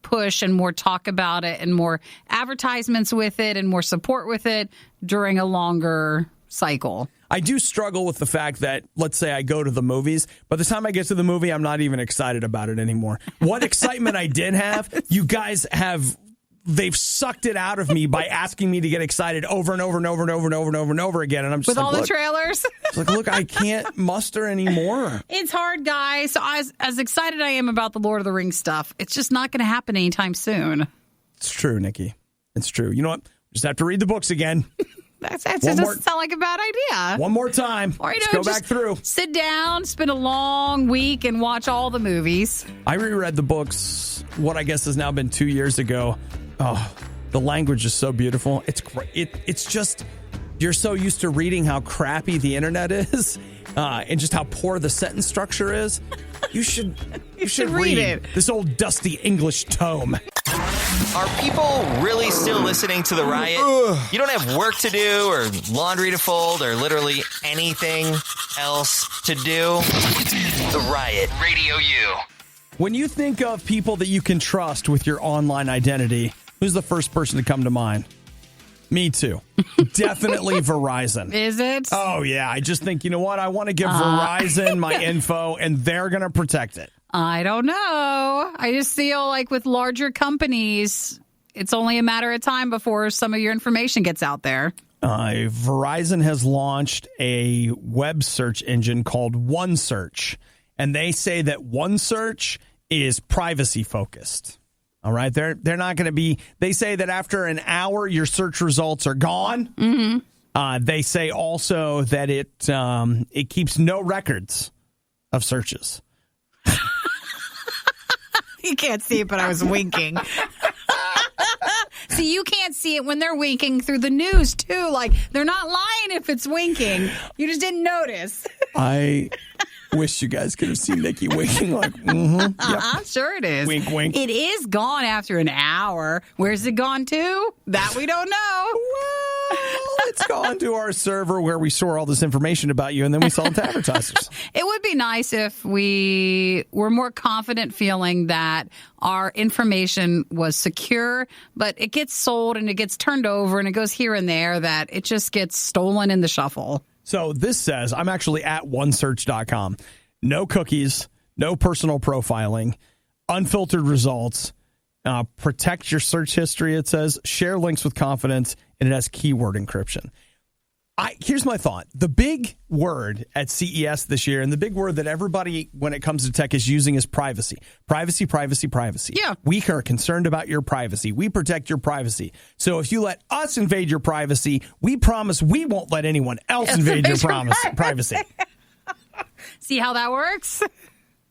push and more talk about it and more advertisements with it and more support with it during a longer cycle. I do struggle with the fact that, let's say I go to the movies. By the time I get to the movie, I'm not even excited about it anymore. What excitement I did have, you guys they've sucked it out of me by asking me to get excited over and over and over and over and over and over and over again. And I'm just with all the trailers. It's like, look, I can't muster anymore. It's hard, guys. So as excited I am about the Lord of the Rings stuff, it's just not going to happen anytime soon. It's true, Nikki. It's true. You know what? Just have to read the books again. That doesn't sound like a bad idea. One more time. Or, Let's go back through. Sit down, spend a long week, and watch all the movies. I reread the books, what I guess has now been 2 years ago. Oh, the language is so beautiful. It's great. It's just, you're so used to reading how crappy the internet is and just how poor the sentence structure is. You should read it. This old dusty English tome. Are people really still listening to The Riot? You don't have work to do or laundry to fold or literally anything else to do? The Riot, Radio U. When you think of people that you can trust with your online identity, who's the first person to come to mind? Me too. Definitely Verizon. Is it? Oh, yeah. I just think, you know what? I want to give Verizon my info, and they're going to protect it. I don't know. I just feel like with larger companies, it's only a matter of time before some of your information gets out there. Verizon has launched a web search engine called OneSearch, and they say that OneSearch is privacy focused. All right, they're not going to be. They say that after an hour, your search results are gone. Mm-hmm. They say also that it keeps no records of searches. You can't see it, but I was winking. See, you can't see it when they're winking through the news, too. Like, they're not lying if it's winking. You just didn't notice. I wish you guys could have seen Nikki winking like, yep. Sure it is. Wink, wink. It is gone after an hour. Where's it gone to? That we don't know. Well, it's gone to our server where we store all this information about you, and then we sell it to advertisers. It would be nice if we were more confident feeling that our information was secure, but it gets sold and it gets turned over and it goes here and there, that it just gets stolen in the shuffle. So this says, I'm actually at onesearch.com. No cookies, no personal profiling, unfiltered results, protect your search history, it says, share links with confidence, and it has keyword encryption. Here's my thought. The big word at CES this year, and the big word that everybody, when it comes to tech, is using is privacy. Privacy, privacy, privacy. Yeah. We are concerned about your privacy. We protect your privacy. So if you let us invade your privacy, we promise we won't let anyone else invade your privacy. See how that works?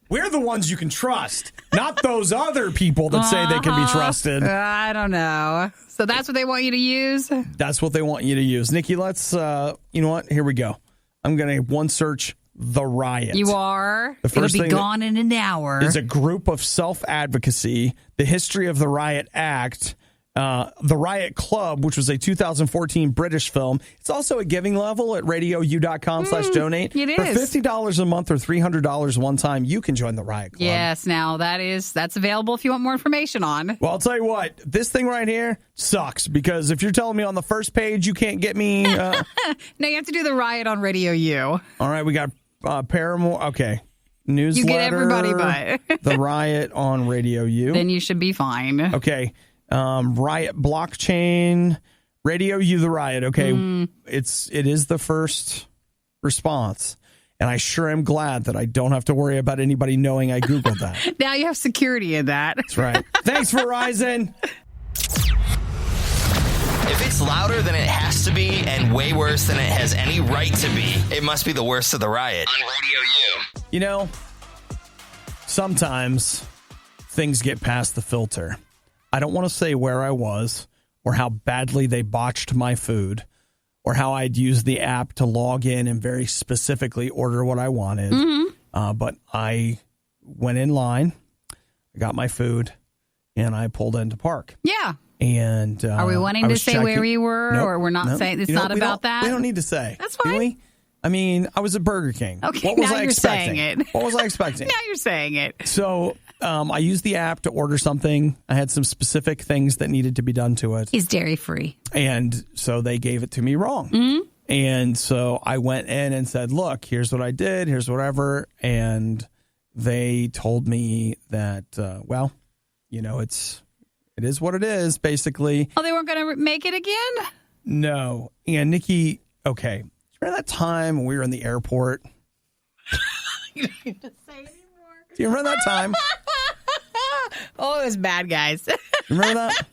We're the ones you can trust, not those other people that say they can be trusted. I don't know. So that's what they want you to use? That's what they want you to use. Nikki, let's, you know what? Here we go. I'm going to one search the riot. You are? The first It'll be gone in an hour. Is a group of self-advocacy, the history of the Riot Act, the Riot Club, which was a 2014 British film. It's also a giving level at RadioU.com/donate. It For is. $50 a month or $300 one time, you can join the Riot Club. Yes, now that's available if you want more information on. Well, I'll tell you what, this thing right here sucks because if you're telling me on the first page you can't get me... No, you have to do the Riot on Radio U. All right, we got Paramore. Okay. Newsletter. You get everybody but. The Riot on Radio U. Then you should be fine. Okay. Riot blockchain, Radio U, the Riot. Okay, it is the first response, and I sure am glad that I don't have to worry about anybody knowing I Googled that. Now you have security in that. That's right. Thanks, Verizon. If it's louder than it has to be and way worse than it has any right to be, it must be the worst of the riot on Radio U. You know, sometimes things get past the filter. I don't want to say where I was or how badly they botched my food or how I'd used the app to log in and very specifically order what I wanted. But I went in line, I got my food, and I pulled into park. Yeah. And are we wanting to say where we were, Nope, or we're not saying it's not about that? We don't need to say. That's fine. Do we? I mean, I was at Burger King. Okay, what was now I you're expecting? saying it. What was I expecting? Now you're saying it. So I used the app to order something. I had some specific things that needed to be done to it. He's dairy free. And so they gave it to me wrong. And so I went in and said, look, here's what I did. Here's whatever. And they told me that, well, you know, it is what it is, basically. Oh, they weren't going to make it again? No. And Nikki, okay. Remember that time when we were in the airport? You don't need to say anymore. Do you remember that time? Oh, it was bad, guys. Remember that?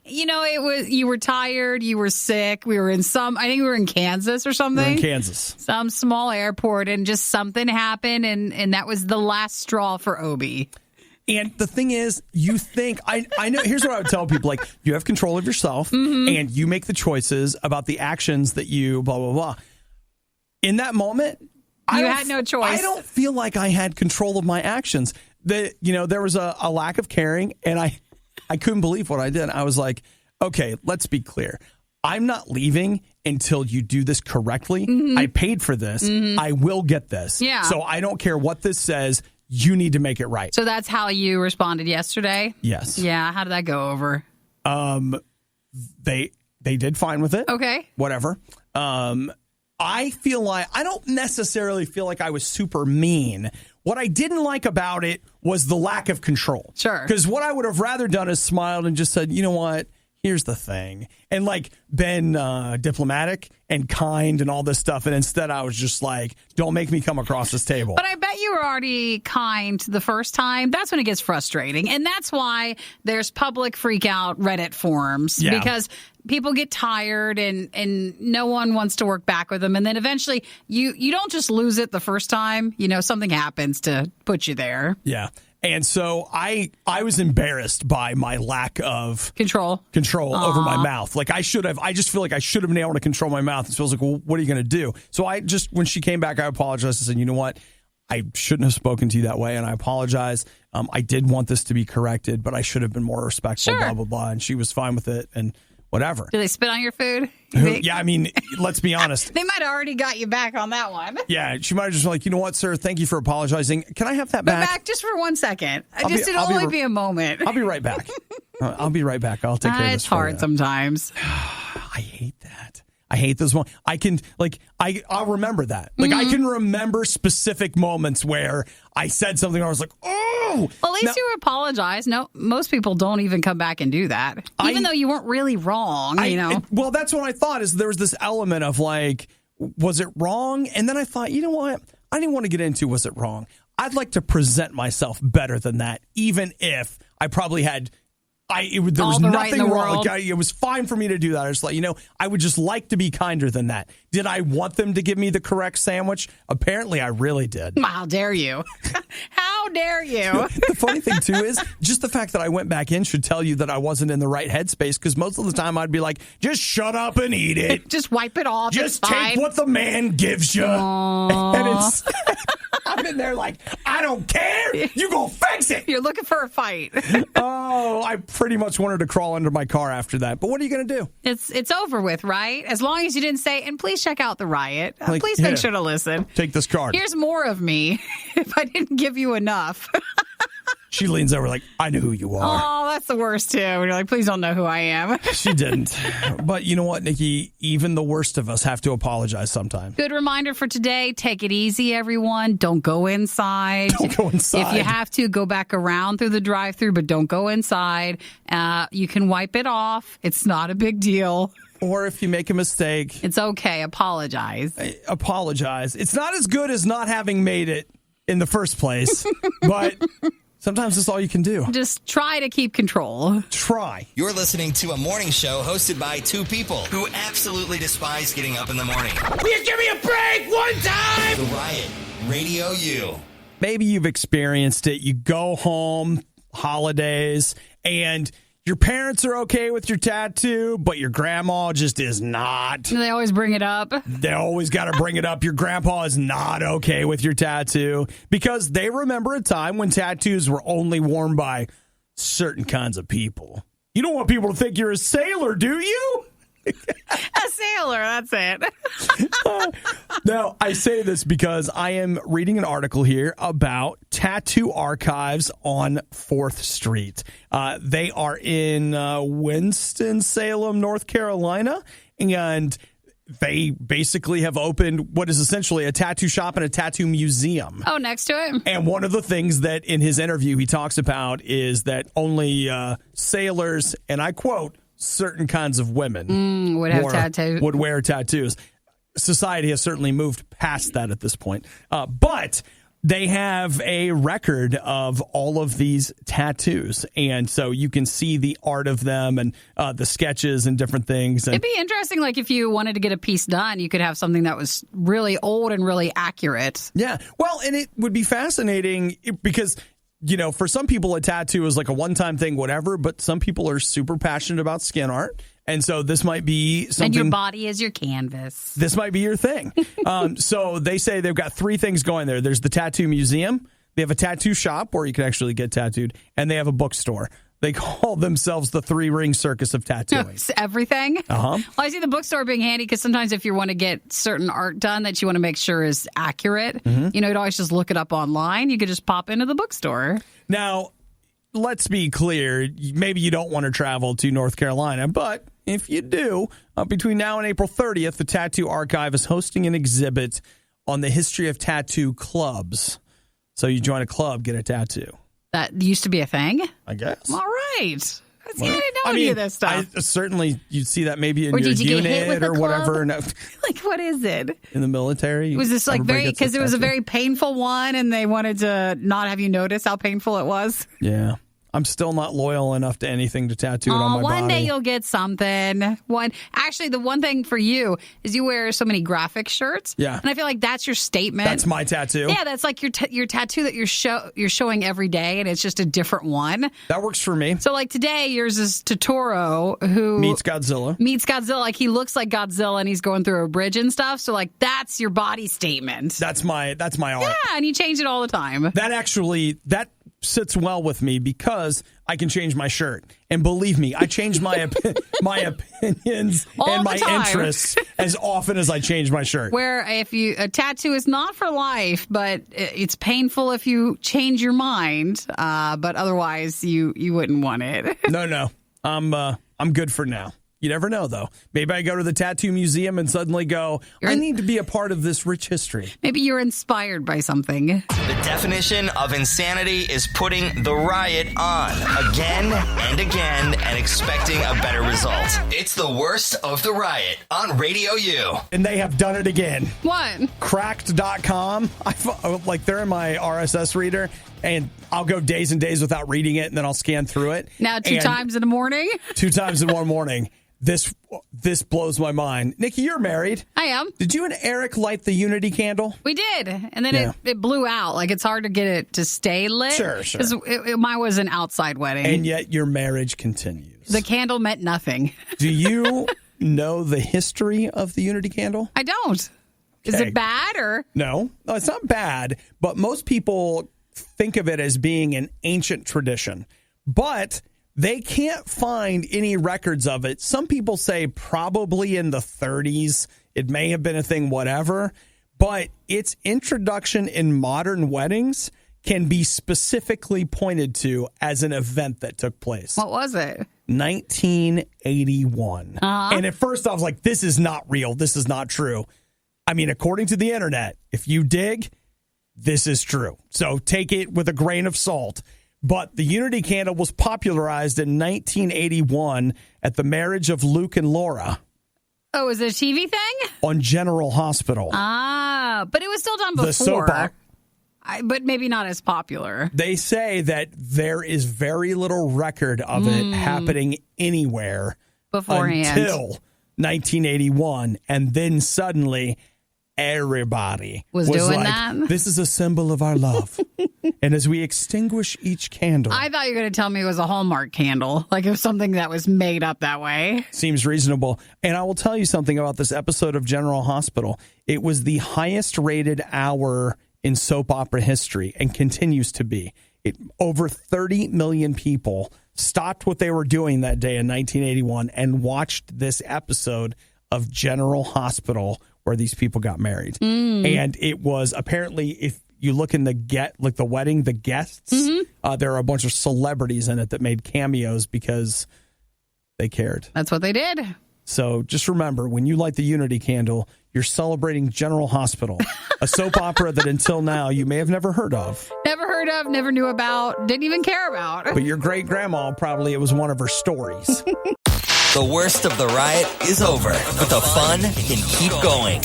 You know, you were tired, you were sick. We were in I think we were in Kansas or something. We were in Kansas. Some small airport, and just something happened, and that was the last straw for Obi. And the thing is, you think, I know, here's what I would tell people, like, you have control of yourself, and you make the choices about the actions that you blah, blah, blah. In that moment, you had no choice. I don't feel like I had control of my actions. There was a lack of caring, and I couldn't believe what I did. I was like, okay, let's be clear. I'm not leaving until you do this correctly. I paid for this. I will get this. Yeah. So I don't care what this says. You need to make it right. So that's how you responded yesterday? Yes. Yeah. How did that go over? They did fine with it. Okay. Whatever. I feel like I don't necessarily feel like I was super mean. What I didn't like about it was the lack of control. Sure. Because what I would have rather done is smiled and just said, you know what? Here's the thing. And like been diplomatic and kind and all this stuff. And instead I was just like, don't make me come across this table. But I bet you were already kind the first time. That's when it gets frustrating. And that's why there's public freak out Reddit forums. Yeah. Because people get tired and no one wants to work back with them. And then eventually you don't just lose it the first time. You know, something happens to put you there. Yeah. And so I was embarrassed by my lack of Control over my mouth. Like I just feel like I should have been able to control my mouth. And so I was like, well, what are you going to do? So when she came back, I apologized. I said, you know what? I shouldn't have spoken to you that way. And I apologize. I did want this to be corrected, but I should have been more respectful, Sure. blah, blah, blah. And she was fine with it and whatever. Do they spit on your food? Yeah, I mean, let's be honest. They might have already got you back on that one. Yeah, she might have just been like, you know what, sir? Thank you for apologizing. Can I have that Go back? back just for 1 second. I'll It'll only be a moment. I'll be right back. I'll be right back. I'll take care of this. It's hard for you. sometimes. I hate that. I hate those moments. I'll remember that. Like, I can remember specific moments where I said something and I was like, oh. Well, at least you apologize. No, most people don't even come back and do that, even though you weren't really wrong. Well, that's what I thought. Is there was this element of like, was it wrong? And then I thought, you know what? I didn't want to get into was it wrong. I'd like to present myself better than that, even if I probably had There was nothing wrong. It was fine for me to do that. I was like, I would just like to be kinder than that. Did I want them to give me the correct sandwich? Apparently, I really did. How dare you? How dare you? The funny thing, too, is just the fact that I went back in should tell you that I wasn't in the right headspace, because most of the time I'd be like, just shut up and eat it. Just wipe it off. Just take what the man gives you. And instead, I'm in there like, I don't care. You go fix it. You're looking for a fight. Oh, I pretty much wanted to crawl under my car after that. But what are you going to do? It's over with, right? As long as you didn't say, and please check out the riot. Please make sure to listen. Take this card. Here's more of me if I didn't give you enough. She leans over like, I know who you are. Oh, that's the worst, too. You're like, please don't know who I am. She didn't. But you know what, Nikki? Even the worst of us have to apologize sometimes. Good reminder for today. Take it easy, everyone. Don't go inside. Don't go inside. If you have to, go back around through the drive-thru, but don't go inside. You can wipe it off. It's not a big deal. Or if you make a mistake. It's okay. Apologize. Apologize. It's not as good as not having made it in the first place, but sometimes that's all you can do. Just try to keep control. Try. You're listening to a morning show hosted by two people who absolutely despise getting up in the morning. Will you give me a break one time? The Riot, Radio U. Maybe you've experienced it. You go home, holidays, and your parents are okay with your tattoo, but your grandma just is not. They always bring it up. They always got to bring it up. Your grandpa is not okay with your tattoo because they remember a time when tattoos were only worn by certain kinds of people. You don't want people to think you're a sailor, do you? A sailor, that's it. Now, I say this because I am reading an article here about tattoo archives on 4th Street. They are in Winston-Salem, North Carolina, and they basically have opened what is essentially a tattoo shop and a tattoo museum. Oh, next to it? And one of the things that in his interview he talks about is that only sailors, and I quote, certain kinds of women would have tattoos. Would wear tattoos. Society has certainly moved past that at this point. But they have a record of all of these tattoos. And so you can see the art of them and the sketches and different things. And it'd be interesting, like if you wanted to get a piece done, you could have something that was really old and really accurate. Yeah. Well, and it would be fascinating because, for some people, a tattoo is like a one-time thing, whatever, but some people are super passionate about skin art. And so this might be something. And your body is your canvas. This might be your thing. So they say they've got 3 things going there. There's the tattoo museum. They have a tattoo shop where you can actually get tattooed. And they have a bookstore. They call themselves the 3-ring circus of tattooing. Everything? Uh-huh. Well, I see the bookstore being handy because sometimes if you want to get certain art done that you want to make sure is accurate, you'd always just look it up online. You could just pop into the bookstore. Now, let's be clear. Maybe you don't want to travel to North Carolina, but if you do, between now and April 30th, the Tattoo Archive is hosting an exhibit on the history of tattoo clubs. So you join a club, get a tattoo. That used to be a thing? I guess. All right. See, I didn't know any of this stuff. Certainly, you'd see that maybe in or your did you unit get hit with or a whatever. club? Like, what is it? In the military. Was this like very, because it was a very painful one and they wanted to not have you notice how painful it was? Yeah. I'm still not loyal enough to anything to tattoo it on my body. One day you'll get something. Actually, the one thing for you is you wear so many graphic shirts. Yeah. And I feel like that's your statement. That's my tattoo. Yeah, that's like your tattoo that you're showing every day, and it's just a different one. That works for me. So like today, yours is Totoro, who meets Godzilla. Like he looks like Godzilla, and he's going through a bridge and stuff. So like that's your body statement. That's my art. Yeah, and you change it all the time. That sits well with me because I can change my shirt. And believe me, I change my opinions all and my time. interests as often as I change my shirt. Where a tattoo is not for life, but it's painful if you change your mind. But otherwise, you wouldn't want it. No, I'm good for now. You never know, though. Maybe I go to the tattoo museum and suddenly go, I need to be a part of this rich history. Maybe you're inspired by something. The definition of insanity is putting the riot on again and again and expecting a better result. It's the worst of the riot on Radio U. And they have done it again. What? Cracked.com. Like, they're in my RSS reader, and I'll go days and days without reading it, and then I'll scan through it. Now 2 times in the morning? 2 times in one morning. This blows my mind. Nikki, you're married. I am. Did you and Eric light the unity candle? We did. And then it blew out. Like, it's hard to get it to stay lit. Sure. Because mine was an outside wedding. And yet your marriage continues. The candle meant nothing. Do you know the history of the unity candle? I don't. Is it bad or? No, it's not bad. But most people think of it as being an ancient tradition. But they can't find any records of it. Some people say probably in the 30s. It may have been a thing, whatever. But its introduction in modern weddings can be specifically pointed to as an event that took place. What was it? 1981. And at first I was like, this is not real. This is not true. I mean, according to the internet, if you dig, this is true. So take it with a grain of salt. But the unity candle was popularized in 1981 at the marriage of Luke and Laura. Oh, is it a TV thing? On General Hospital. But it was still done before. The soap opera. But maybe not as popular. They say that there is very little record of it happening anywhere beforehand until 1981. And then suddenly everybody was doing like, that. This is a symbol of our love. And as we extinguish each candle. I thought you were going to tell me it was a Hallmark candle. Like it was something that was made up that way. Seems reasonable. And I will tell you something about this episode of General Hospital. It was the highest rated hour in soap opera history and continues to be. Over 30 million people stopped what they were doing that day in 1981 and watched this episode of General Hospital where these people got married. And it was apparently, if you look in the wedding, the guests, there are a bunch of celebrities in it that made cameos because they cared. That's what they did. So just remember, when you light the unity candle, you're celebrating General Hospital, a soap opera that until now you may have never heard of. Never heard of, never knew about, didn't even care about. But your great-grandma, probably it was one of her stories. The worst of the riot is over, but the fun can keep going.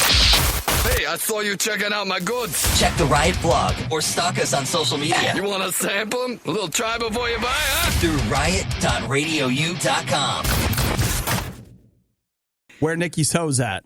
Hey, I saw you checking out my goods. Check the Riot blog or stalk us on social media. You want to sample them? A little try before you buy, huh? Through riot.radiou.com. Where Nikki's hose at?